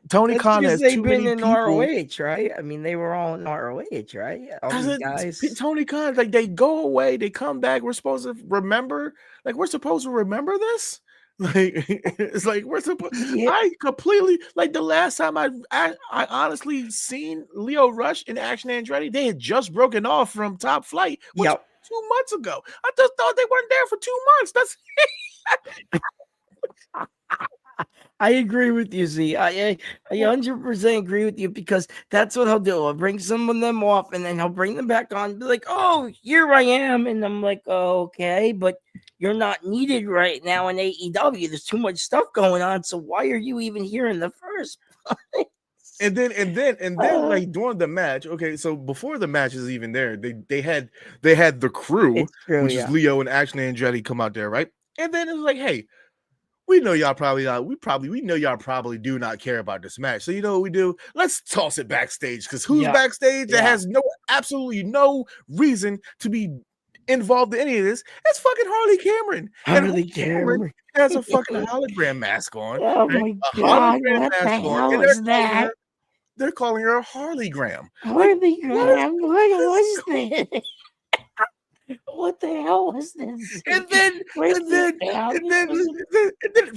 Tony Khan has too many in people. ROH, right? I mean, they were all in ROH, right? All these guys. Tony Khan, like they go away, they come back. We're supposed to remember, this. Like it's like we're supposed. I completely like the last time I honestly seen Leo Rush and Action Andretti. They had just broken off from Top Flight, which 2 months ago. I just thought they weren't there for 2 months. That's I agree with you, Z. I 100% agree with you because that's what he'll do. He'll bring some of them off and then he'll bring them back on and be like, oh, here I am. And I'm like, oh, okay, but you're not needed right now in AEW. There's too much stuff going on. So why are you even here in the first place? And then like during the match, okay, so before the match is even there, they had the crew, which is Leo and Action Andretti come out there, right? And then it was like, hey, we know y'all probably do not care about this match. So you know what we do? Let's toss it backstage because who's backstage that has absolutely no reason to be involved in any of this? It's fucking Harley Cameron. Harley Cameron has a fucking hologram mask on. Oh my god! What the hell is that? They're calling her a Harleygram. Harleygram? What is this? What the hell was this? And then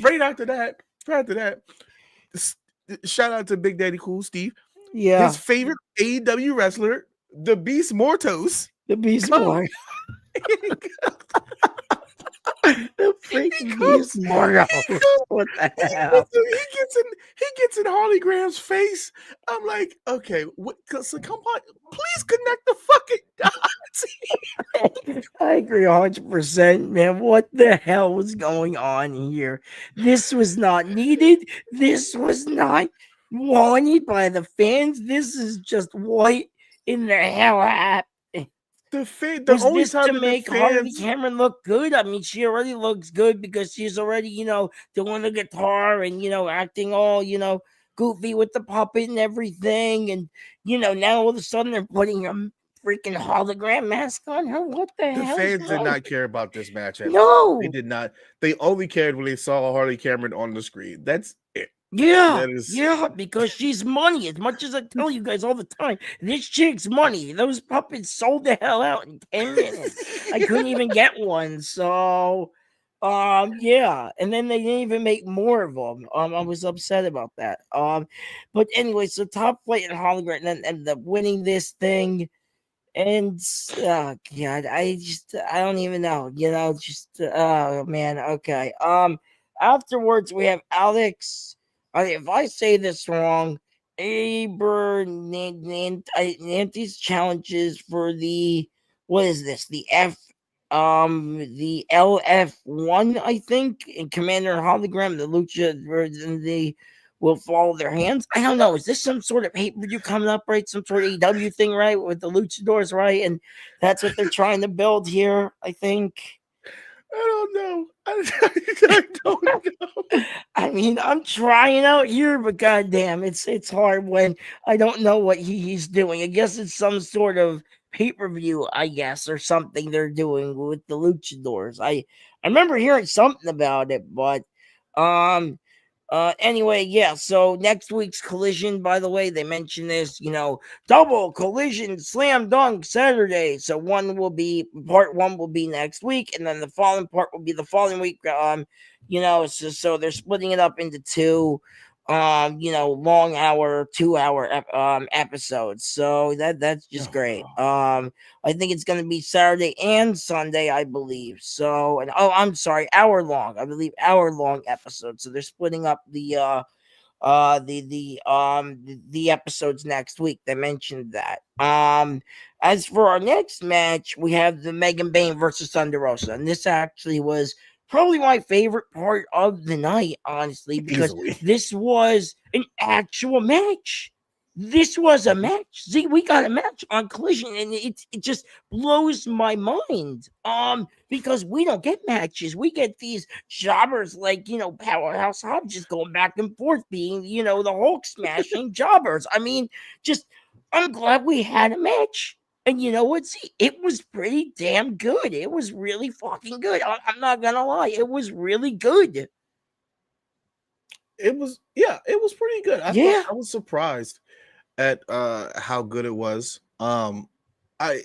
right after that, shout out to Big Daddy Cool Steve. Yeah, his favorite AEW wrestler, the Beast Mortos. The Beast Mortos. The freaking Beast Mortos. What the hell? He gets in Harley Graham's face. I'm like, okay, so come on, please connect the fucking dots. I agree 100%, man. What the hell was going on here? This was not needed. This was not wanted by the fans. This is just what in the hell happened. The only time to make Harley Cameron look good. I mean, she already looks good because she's already, doing the guitar and acting all, goofy with the puppet and everything. And now all of a sudden they're putting a freaking hologram mask on her. What the hell? The fans did not care about this match at all. They did not. They only cared when they saw Harley Cameron on the screen. That's it. Yeah, That is yeah, because she's money. As much as I tell you guys all the time, this chick's money. Those puppets sold the hell out in 10 minutes. I couldn't even get one. So, yeah. And then they didn't even make more of them. I was upset about that. But anyway, so Top Flight and Hologram ended up winning this thing. And God, I don't even know, just oh man, okay. Afterwards we have Alex. If I say this wrong, Nantes challenges for the what is this? The LF1, I think, and Commander Hologram, the Lucha version, the will follow their hands. I don't know. Is this some sort of pay-per-view coming up, right? Some sort of AEW thing, right? With the luchadors, right? And that's what they're trying to build here, I think. I don't know. I don't know. I mean, I'm trying out here, but goddamn, it's hard when I don't know what he's doing. I guess it's some sort of pay-per-view, I guess, or something they're doing with the luchadors. I remember hearing something about it, but um anyway, yeah. So next week's collision, by the way, they mentioned this, double collision slam dunk Saturday. So part one will be next week, and then the following part will be the following week. So they're splitting it up into two long hour, 2 hour episodes. So that's just great. I think it's gonna be Saturday and Sunday, I believe. So I'm sorry, hour long. I believe hour long episodes. So they're splitting up the episodes next week. They mentioned that. As for our next match, we have the Megan Bain versus Thunder Rosa, and this actually was probably my favorite part of the night, honestly, because Easily. this was an actual match. This was a match. See, we got a match on Collision, and it just blows my mind. Because we don't get matches. We get these jobbers like Powerhouse Hobbs just going back and forth, being the Hulk smashing jobbers. I mean, just I'm glad we had a match. And you know what? See, it was pretty damn good. It was really fucking good. I'm not gonna lie, it was really good. It was pretty good. I was surprised at how good it was. I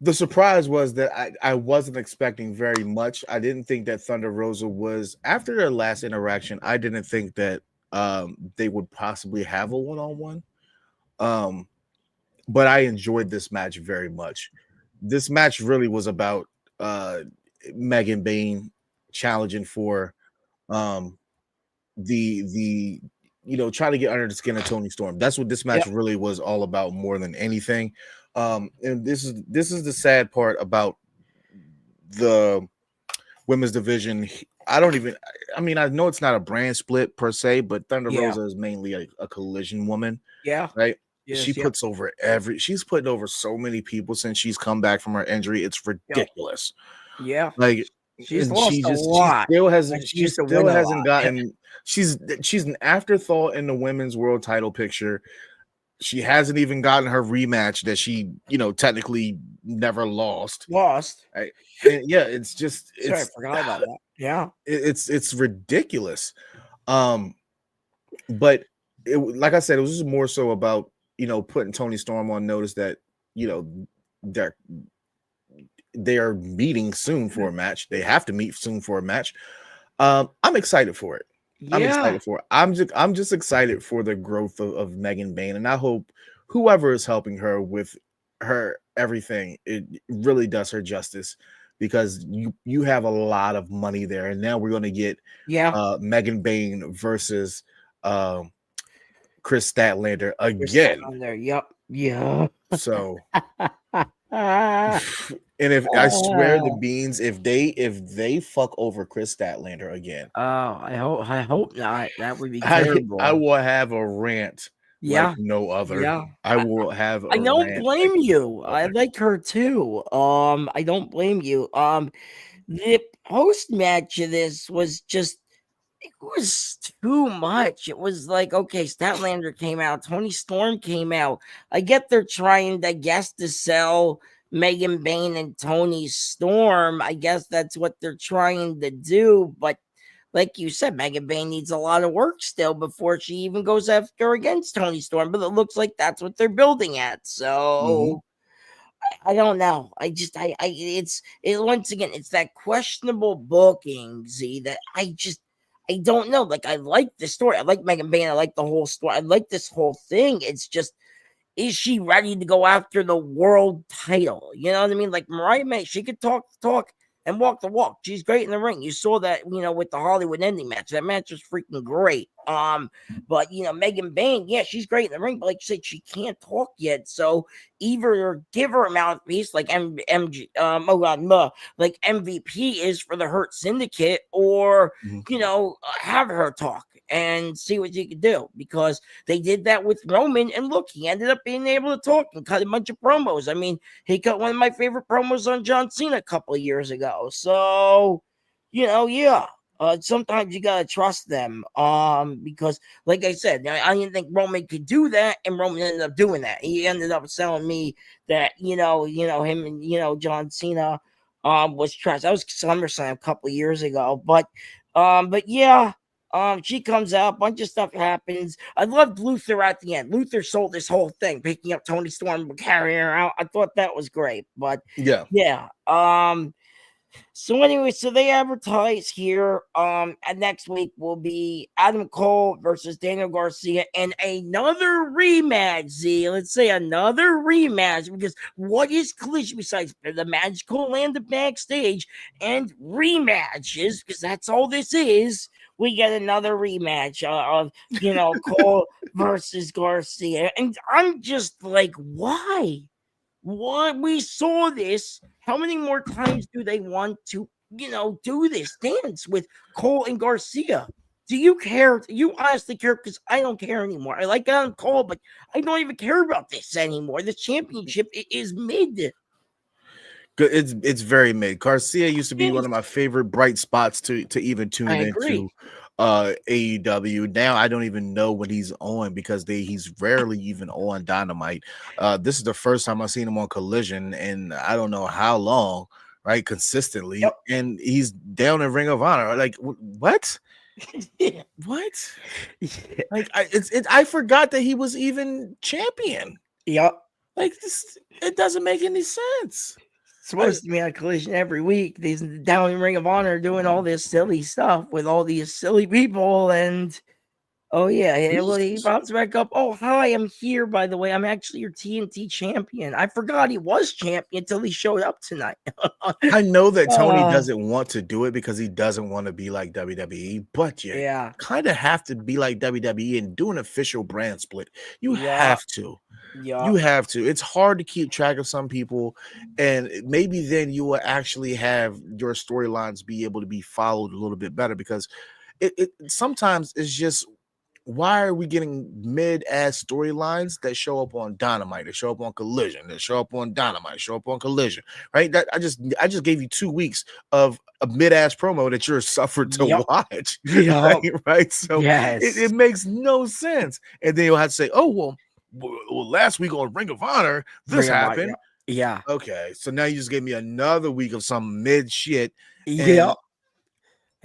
The surprise was that I wasn't expecting very much. I didn't think that Thunder Rosa was, after their last interaction, I didn't think that they would possibly have a one-on-one. But I enjoyed this match very much. This match really was about Megan Bain challenging for um the trying to get under the skin of Tony Storm. That's what this match really was all about, more than anything. And this is the sad part about the women's division. I mean, I know it's not a brand split per se, but Thunder Rosa is mainly a collision woman. Yeah. Right. Yes, she's putting over so many people since she's come back from her injury. It's ridiculous. Yeah. Like, she's lost a lot. She still hasn't gotten. She's an afterthought in the women's world title picture. She hasn't even gotten her rematch that she, technically never lost. Right? And it's just. Sorry, I forgot about that. Yeah, it's ridiculous. But like I said, it was just more so about putting Tony Storm on notice that they are meeting soon for a match. They have to meet soon for a match. I'm excited for it. I'm excited for it. I'm just excited for the growth of Megan Bain, and I hope whoever is helping her with her everything, it really does her justice, because you have a lot of money there, and now we're going to get Megan Bain versus Chris Statlander again. Yeah. So. And if I swear the beans, if they fuck over Chris Statlander again, I hope not. That would be terrible. I will have a rant like no other. Yeah. I will have a I don't rant blame you. no I like her too. I don't blame you. The post match of this was just, it was too much. It was like, okay, Statlander came out, Tony Storm came out. I get they're trying, I guess, to sell Megan Bain and Tony Storm. I guess that's what they're trying to do. But like you said, Megan Bayne needs a lot of work still before she even goes after against Toni Storm. But it looks like that's what they're building at. So I don't know. It's once again, it's that questionable booking, Z, that I don't know. Like, I like the story. I like Megan Bayne. I like the whole story. I like this whole thing. It's just, is she ready to go after the world title? You know what I mean? Like Mariah May, she could talk the talk and walk the walk. She's great in the ring. You saw that, with the Hollywood ending match. That match was freaking great. But Megan Bayne, yeah, she's great in the ring, but like you said, she can't talk yet. So either give her a mouthpiece like like MVP is for the Hurt Syndicate, or have her talk and see what you can do, because they did that with Roman, and look, he ended up being able to talk and cut a bunch of promos. I mean, he cut one of my favorite promos on John Cena a couple of years ago. So, yeah. Sometimes you gotta trust them. Because like I said, I didn't think Roman could do that, and Roman ended up doing that. He ended up telling me that him and John Cena was trash. That was SummerSlam a couple of years ago. But yeah. She comes out, a bunch of stuff happens. I loved Luther at the end. Luther sold this whole thing, picking up Toni Storm, carrying her out. I thought that was great. But yeah. So anyway, so they advertise here. And next week will be Adam Cole versus Daniel Garcia, and another rematch. Z, let's say another rematch, because what is Collision besides the magical land of backstage and rematches? Because that's all this is. We get another rematch of Cole versus Garcia, and I'm just like, why? What, we saw this. How many more times do they want to, do this dance with Cole and Garcia? Do you care? Do you honestly care? Because I don't care anymore. I like Adam Cole, but I don't even care about this anymore. The championship is mid. It's very mid. Garcia used to be one of my favorite bright spots to even tune into AEW. Now I don't even know when he's on, because he's rarely even on Dynamite. This is the first time I've seen him on Collision, and I don't know how long, right? Consistently, and he's down in Ring of Honor. Like, what? What? Like, I forgot that he was even champion. Like, this, it doesn't make any sense. Supposed to be on Collision every week. These down in Ring of Honor doing all this silly stuff with all these silly people, and he pops back up. Oh, hi, I'm here, by the way. I'm actually your TNT champion. I forgot he was champion until he showed up tonight. I know that Tony doesn't want to do it because he doesn't want to be like WWE, but you kind of have to be like WWE and do an official brand split. You have to. You have to. It's hard to keep track of some people, and maybe then you will actually have your storylines be able to be followed a little bit better, because it sometimes it's just, why are we getting mid-ass storylines that show up on Dynamite, that show up on Collision, that show up on Dynamite, show up on Collision, right? That I just gave you 2 weeks of a mid-ass promo that you're suffered to watch, right? So it makes no sense. And then you'll have to say, oh, well, last week on Ring of Honor, this happened. Okay, so now you just gave me another week of some mid shit.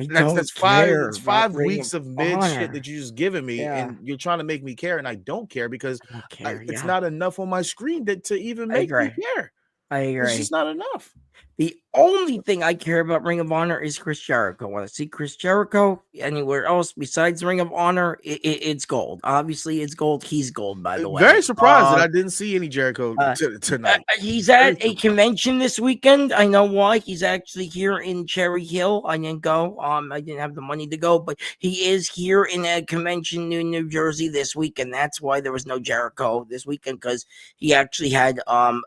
That's 5 weeks of mid shit that you just given me, and you're trying to make me care, and I don't care, because it's not enough on my screen to even make me care. I agree. It's just not enough. The only thing I care about Ring of Honor is Chris Jericho. Want to see Chris Jericho anywhere else besides Ring of Honor? It's gold. Obviously, it's gold. He's gold, by the way. Very surprised that I didn't see any Jericho tonight. He's at a convention this weekend. I know why. He's actually here in Cherry Hill. I didn't go. I didn't have the money to go, but he is here in a convention in New Jersey this weekend. That's why there was no Jericho this weekend, because he actually had a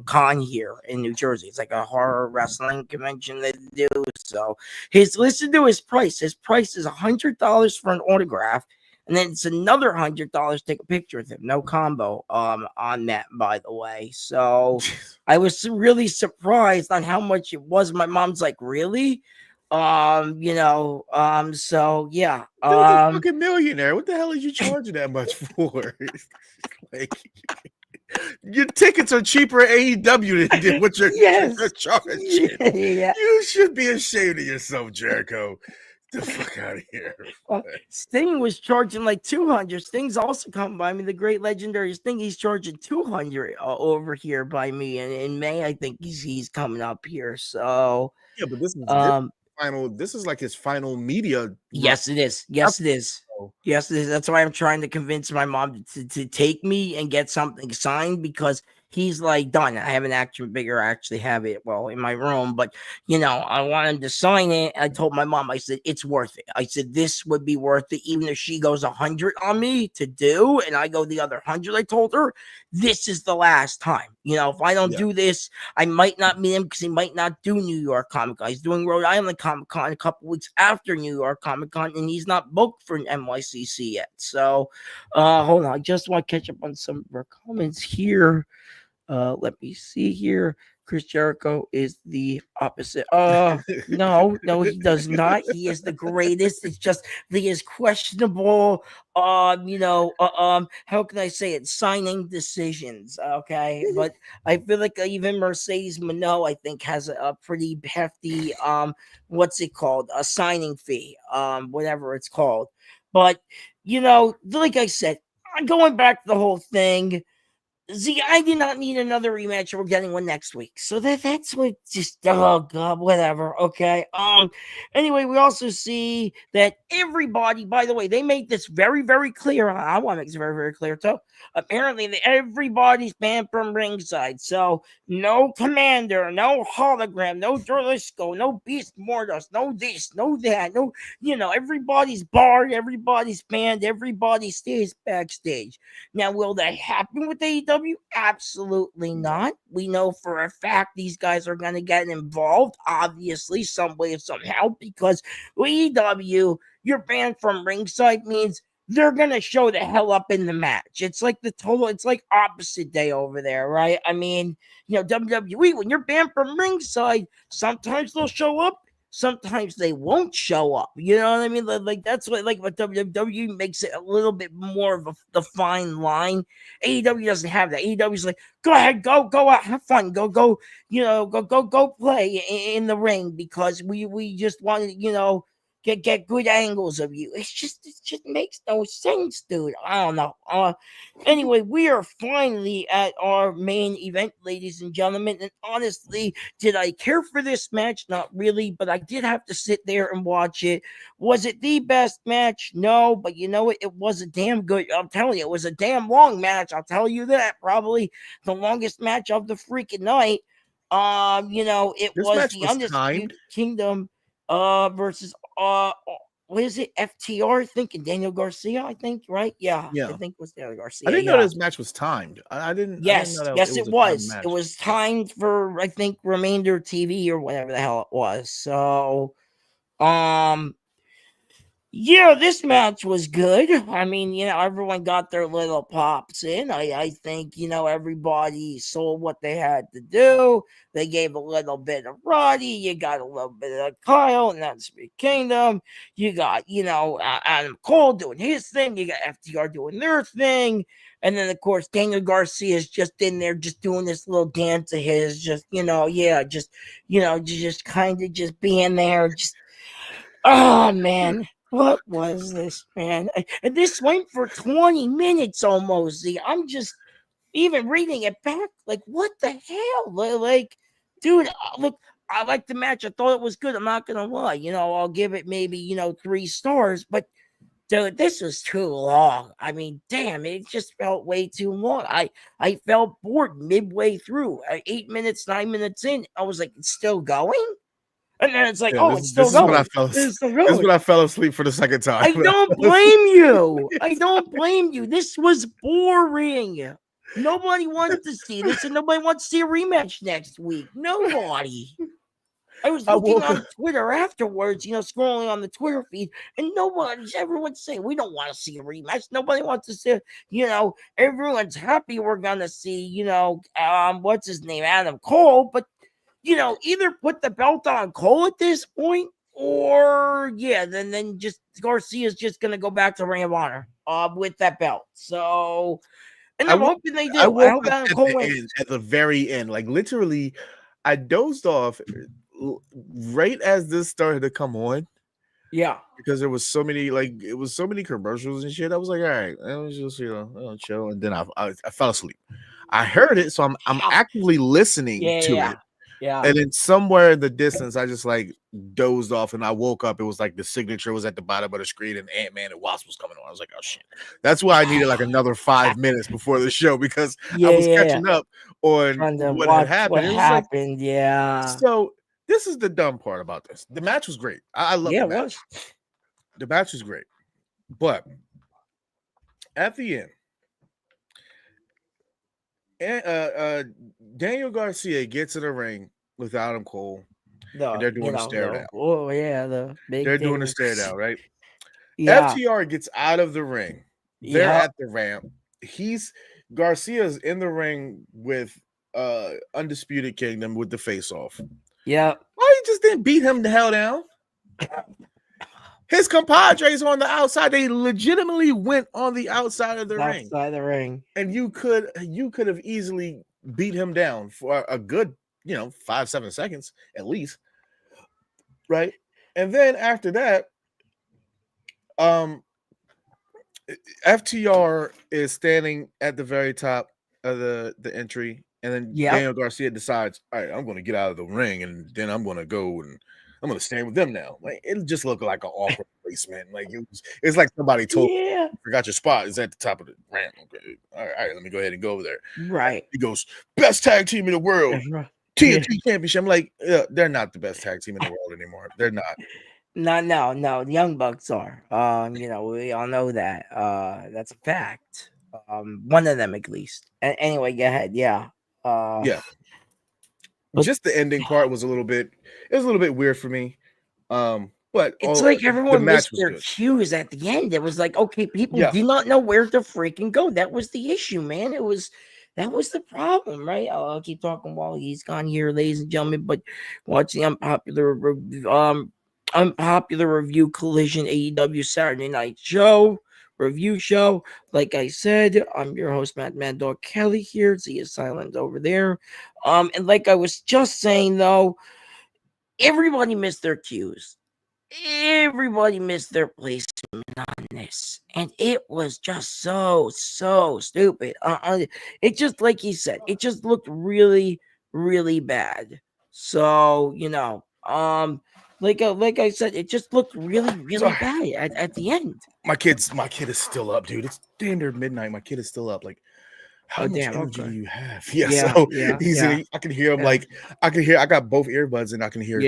con here in New Jersey. It's like a horror wrestling convention they do. So listen to his price. His price is $100 for an autograph, and then it's another $100 to take a picture with him. No combo on that, by the way. So I was really surprised on how much it was. My mom's like, really? So yeah. Dude, a fucking millionaire. What the hell are you charging that much for? Like, your tickets are cheaper at AEW than what you're charging. You should be ashamed of yourself, Jericho. the fuck out of here. Sting was charging like 200. Sting's also come by me. The great legendary Sting, he's charging 200 over here by me. And in May, I think he's coming up here. So yeah, but this final. This is like his final media. Yes, it is. Yes, it is. Yes, it is. That's why I'm trying to convince my mom to take me and get something signed, because he's like done. I have an action figure. I actually have it, well, in my room, but I want him to sign it. I told my mom, I said, it's worth it. I said, this would be worth it, even if she goes 100 on me to do, and I go the other 100. I told her, this is the last time. If I don't do this, I might not meet him, because he might not do New York Comic Con. He's doing Rhode Island Comic Con a couple weeks after New York Comic Con, and he's not booked for an NYCC yet. So, hold on. I just want to catch up on some of our comments here. Let me see here. Chris Jericho is the opposite. No, he does not. He is the greatest. It's just he is questionable. How can I say it? Signing decisions. Okay, but I feel like even Mercedes Minot, I think, has a pretty hefty what's it called? A signing fee. Whatever it's called. But like I said, I'm going back to the whole thing. See, I did not need another rematch. We're getting one next week. So that's what just, oh God, whatever. Okay. Anyway, we also see that everybody, by the way, they made this very, very clear. I want to make this very, very clear too. Apparently everybody's banned from ringside. So no Commander, no Hologram, no Durlisco, no Beast Mortis, no this, no that, no, everybody's barred, everybody's banned, everybody stays backstage. Now, will that happen with AEW? Absolutely not. We know for a fact these guys are going to get involved, obviously, some way or somehow, because AEW, you're banned from ringside means they're going to show the hell up in the match. It's like it's like opposite day over there, right? I mean, WWE, when you're banned from ringside, sometimes they'll show up, sometimes they won't show up. You know what I mean? Like that's what WWE makes it a little bit more of a fine line. AEW doesn't have that. AEW's like, go ahead, go out, have fun, go, go play in the ring, because we just want to, get good angles of you. It just makes no sense, dude. I don't know. Anyway, we are finally at our main event, ladies and gentlemen. And honestly, did I care for this match? Not really, but I did have to sit there and watch it. Was it the best match? No, but you know what? It was a damn good. I'm telling you, it was a damn long match. I'll tell you that. Probably the longest match of the freaking night. It was the Undisputed Kingdom versus what is it? FTR, thinking Daniel Garcia, I think, right? Yeah. I think it was Daniel Garcia. I didn't know this match was timed. I didn't. Yes, I didn't know yes, it was. It was timed for, I think, Remainder TV or whatever the hell it was. So, yeah, this match was good. I mean, everyone got their little pops in. I think, everybody saw what they had to do. They gave a little bit of Roddy. You got a little bit of Kyle, and that's Big Kingdom. You got, Adam Cole doing his thing. You got FTR doing their thing. And then, of course, Daniel Garcia is just in there, just doing this little dance of his, just, just kind of just being there. Just, oh, man. What was this, man? And this went for 20 minutes almost. See, I'm just even reading it back. Like, what the hell? Like, dude, look, I like the match. I thought it was good. I'm not going to lie. I'll give it maybe, 3 stars. But, dude, this was too long. I mean, damn, it just felt way too long. I felt bored midway through. 8 minutes, 9 minutes in, I was like, it's still going? And then it's like, it's still going. This is when I fell asleep for the second time. I don't blame you. I don't blame you. This was boring. Nobody wants to see this, and nobody wants to see a rematch next week. Nobody. I was looking on Twitter afterwards, scrolling on the Twitter feed, and everyone's saying, we don't want to see a rematch. Nobody wants to see, everyone's happy we're going to see, what's his name, Adam Cole, but either put the belt on Cole at this point, or then just Garcia's just gonna go back to Ring of Honor with that belt. So, and I'm hoping they do. I hope Adam Cole wins at the very end. Like literally, I dozed off right as this started to come on. Yeah. Because there was so many commercials and shit. I was like, all right, let me just chill. And then I fell asleep. I heard it, so I'm actively listening to it. Yeah. And then somewhere in the distance, I just like dozed off, and I woke up. It was like the signature was at the bottom of the screen, and Ant-Man and Wasp was coming on. I was like, oh shit. That's why I needed like another 5 minutes before the show, because I was catching up on what had happened. What It was happened, yeah. So this is the dumb part about this. The match was great. I love the match. The match was great. But at the end, Daniel Garcia gets in the ring with Adam Cole. And they're doing a stare down. Oh yeah, they're doing a stare down, right? Yeah. FTR gets out of the ring. They're at the ramp. Garcia's in the ring with Undisputed Kingdom with the face off. Yeah. Why you just didn't beat him the hell down? His compadres on the outside. They legitimately went on the outside of the ring. Outside the ring. And you could have easily beat him down for a good, 5-7 seconds at least. Right? And then after that, FTR is standing at the very top of the entry, and then Daniel Garcia decides, all right, I'm going to get out of the ring, and then I'm going to go and I'm going to stand with them now. Like, it just looked like an awkward placement. Like it's like somebody told you, forgot your spot is at the top of the ramp. Okay, all right, let me go ahead and go over there. Right. He goes, best tag team in the world, TNT Championship. I'm like, they're not the best tag team in the world anymore. They're not. No. The Young Bucks are. We all know that. That's a fact. One of them at least. Anyway, go ahead. Yeah. Just the ending part was a little bit weird for me. But it's like everyone missed their cues at the end. It was like, okay, people did not know where to freaking go. That was the issue, man. That was the problem, right? I'll keep talking while he's gone here, ladies and gentlemen. But watch the unpopular review Collision AEW Saturday Night review show. Like I said, I'm your host, Maddog Kelly here. See you silent over there. And like I was just saying, though, everybody missed their cues. Everybody missed their placement on this, and it was just so stupid. It just, like he said, it just looked really, really bad. So like I said, it just looked really, really bad at the end. My kid is still up, dude. It's damn near midnight. My kid is still up. Like, how much energy do you have? I can hear him. Like, I got both earbuds, and I can hear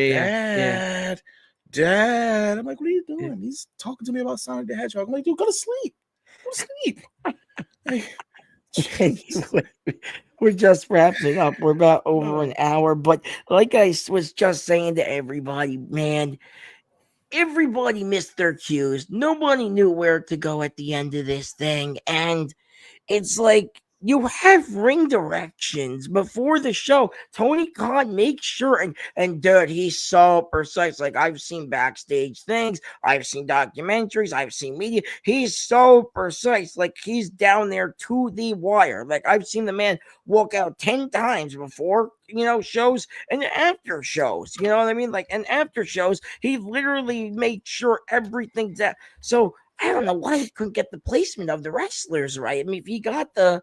Dad. I'm like, what are you doing? He's talking to me about Sonic the Hedgehog. I'm like, dude, go to sleep. We're just wrapping up. We're about over an hour, but like I was just saying to everybody, man, everybody missed their cues. Nobody knew where to go at the end of this thing, and it's like, you have ring directions before the show. Tony Khan makes sure, and dude, he's so precise. Like, I've seen backstage things, I've seen documentaries, I've seen media. He's so precise. Like, he's down there to the wire. Like, I've seen the man walk out 10 times before, shows and after shows. You know what I mean? Like, and after shows, he literally makes sure everything's out. So I don't know why he couldn't get the placement of the wrestlers right. I mean, if he got the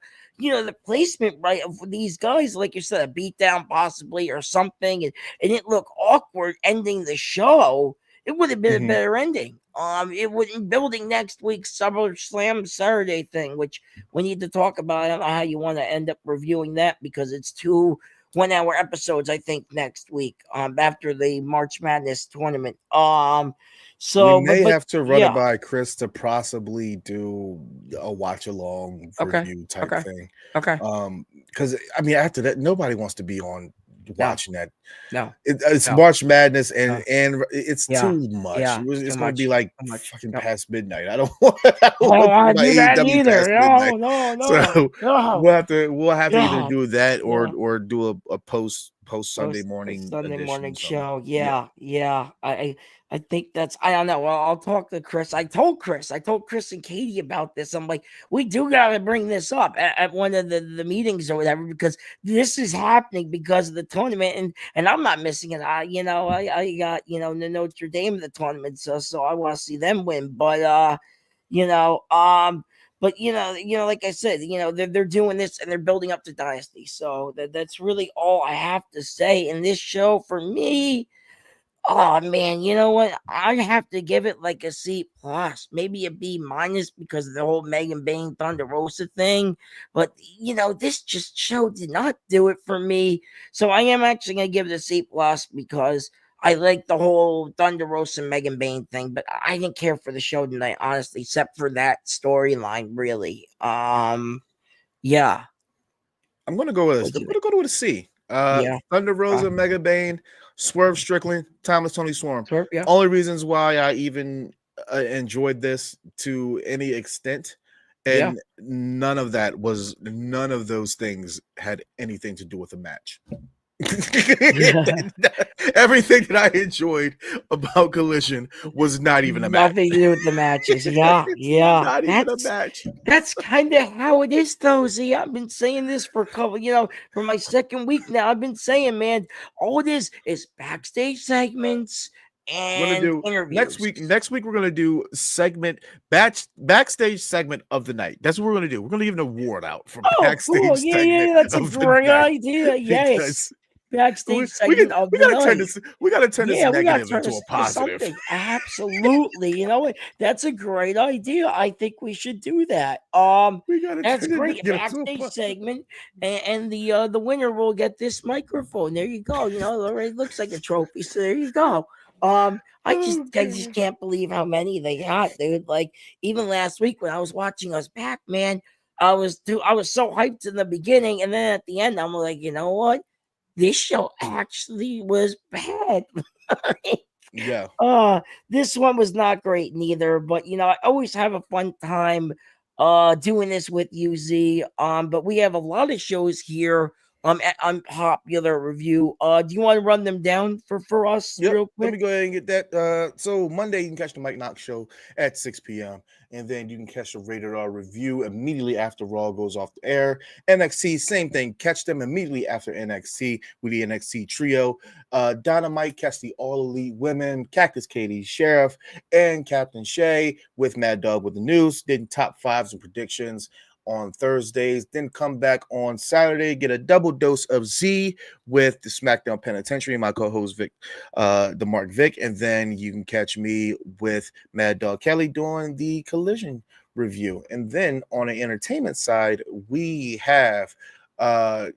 placement right of these guys, like you said, a beatdown possibly or something, and it didn't look awkward ending the show, it would have been a better ending. It wouldn't building next week's SummerSlam Saturday thing, which we need to talk about. I don't know how you want to end up reviewing that, because it's 2 1-hour episodes, I think, next week, after the March Madness tournament. So we may have to run it by Chris to possibly do a watch along review type thing. Okay. Because I mean, after that, nobody wants to be on watching that. No, it's March Madness, and it's too much. Yeah, it's going to be like fucking past midnight. I don't want to do that either. No. So we'll have to either do that or do a post post Sunday morning Sunday morning edition. show. Yeah. I think that's, I don't know. Well, I'll talk to Chris. I told Chris and Katie about this. I'm like, we do gotta bring this up at one of the meetings or whatever, because this is happening because of the tournament, and I'm not missing it. I got the Notre Dame in the tournament, so I want to see them win. But you know, but like I said, they're doing this and they're building up the dynasty. So that's really all I have to say in this show for me. Oh man, you know what? I have to give it like a C plus, maybe a B minus, because of the whole Megan Bain Thunder Rosa thing. But this just show did not do it for me. So I am actually gonna give it a C plus, because I like the whole Thunder Rosa and Megan Bain thing, but I didn't care for the show tonight, honestly, except for that storyline, really. Yeah. I'm gonna go with this. I'm gonna go with a C. Yeah. Thunder Rosa, Mega Bane, Swerve Strickland, Timeless Tony Storm. Swerve, yeah. Only reasons why I even enjoyed this to any extent, and none of those things had anything to do with the match. Everything that I enjoyed about Collision was not even a match. Nothing to do with the matches. Yeah. Not even a match. That's kind of how it is, though. See, I've been saying this for a couple, for my second week now. I've been saying, man, all it is backstage segments and interviews. Next week we're gonna do backstage segment of the night. That's what we're gonna do. We're gonna give an award out for backstage. Cool. Segment. Yeah, that's a great idea. Yes. Backstage segment of the night. We gotta turn this negative into a positive. Something. Absolutely. You know what? That's a great idea. I think we should do that. That's great. Backstage segment, and the winner will get this microphone. There you go. It already looks like a trophy. So there you go. I just can't believe how many they got, dude. Like, even last week when I was watching us back, man, I was so hyped in the beginning, and then at the end, I'm like, you know what? This show actually was bad. Yeah. This one was not great neither, but I always have a fun time doing this with you, Z. But we have a lot of shows here at Unpopular Review. Do you want to run them down for us real quick? Let me go ahead and get that. So Monday you can catch the Mike Knox show at 6 p.m. and then you can catch the Rated R review immediately after Raw goes off the air. NXT, same thing. Catch them immediately after NXT with the NXT trio. Dynamite, catch the All Elite Women, Cactus Katie, Sheriff, and Captain Shay with Maddog with the news. Then top fives and predictions on Thursdays, then come back on Saturday, get a double dose of Z with the SmackDown Penitentiary, my co-host Vic, the Mark Vic, and then you can catch me with Maddog Kelly doing the Collision review. And then on the entertainment side, we have I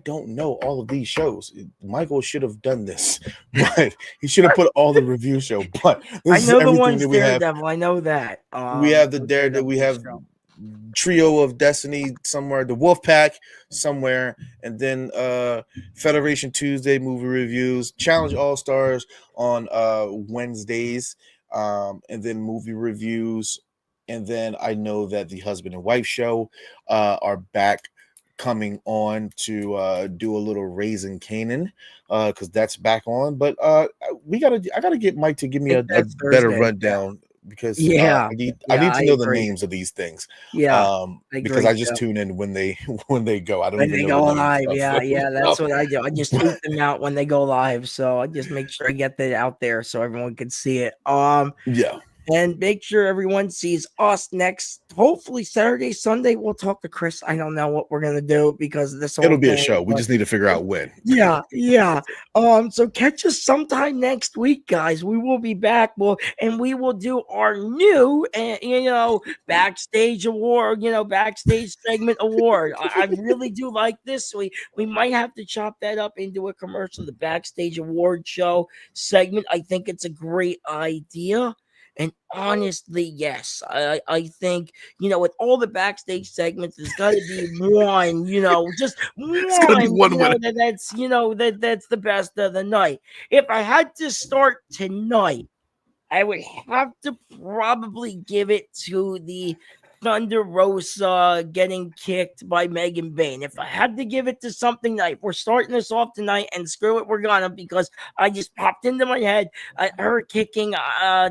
don't know all of these shows. Michael should have done this, but he should have put all the review show. But I know the ones Daredevil. I know that. We have the Daredevil. We have Trio of Destiny somewhere, the Wolfpack somewhere, and then Federation Tuesday movie reviews, Challenge All Stars on Wednesdays, and then movie reviews. And then I know that the Husband and Wife show are back coming on to do a little Raising Canaan because that's back on. But I gotta get Mike to give me a better rundown. Because I need to know the names of these things. Because I just tune in when they go. I don't even know go live. That's what I do. I just tweet them out when they go live. So I just make sure I get that out there so everyone can see it. And make sure everyone sees us next, hopefully Saturday, Sunday. We'll talk to Chris. I don't know what we're gonna do because this it'll be a show. We just need to figure out when. Yeah. So catch us sometime next week, guys. We will be back. And we will do our new, backstage award. Backstage segment award. I really do like this. We might have to chop that up into a commercial. The backstage award show segment. I think it's a great idea. And honestly, yes, I think, with all the backstage segments, there's got to be one, just one, it's gonna be one winner. That's the best of the night. If I had to start tonight, I would have to probably give it to the Thunder Rosa getting kicked by Megan Bayne. If I had to give it to something night, we're starting this off tonight, and screw it, we're gonna, because I just popped into my head. Her kicking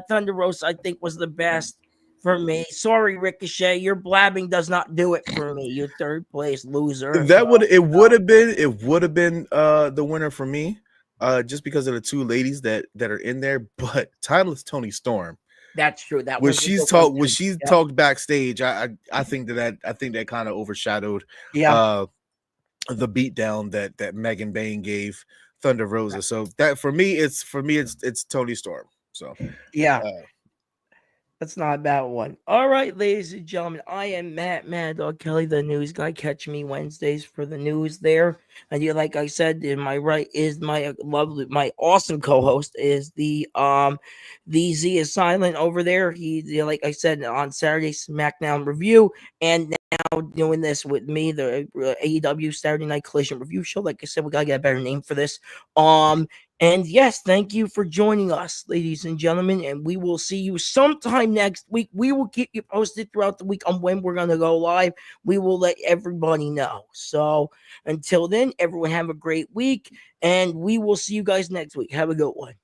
Thunder Rosa, I think, was the best for me. Sorry, Ricochet, your blabbing does not do it for me. You third place loser. That would have been the winner for me, just because of the two ladies that are in there. But Timeless Tony Storm. That's true. That when was she's talked backstage, I think that kind of overshadowed the beatdown that Megan Bayne gave Thunder Rosa. So that for me it's Tony Storm. So that's not a bad one. All right, ladies and gentlemen, I am Maddog Kelly, the news guy. Catch me Wednesdays for the news there. And you, like I said, in my right is my my awesome co-host is the Z is silent over there. He, like I said, on Saturday SmackDown review, and now doing this with me, the AEW Saturday Night Collision review show. Like I said, we gotta get a better name for this. And yes, thank you for joining us, ladies and gentlemen. And we will see you sometime next week. We will keep you posted throughout the week on when we're going to go live. We will let everybody know. So until then, everyone have a great week. And we will see you guys next week. Have a good one.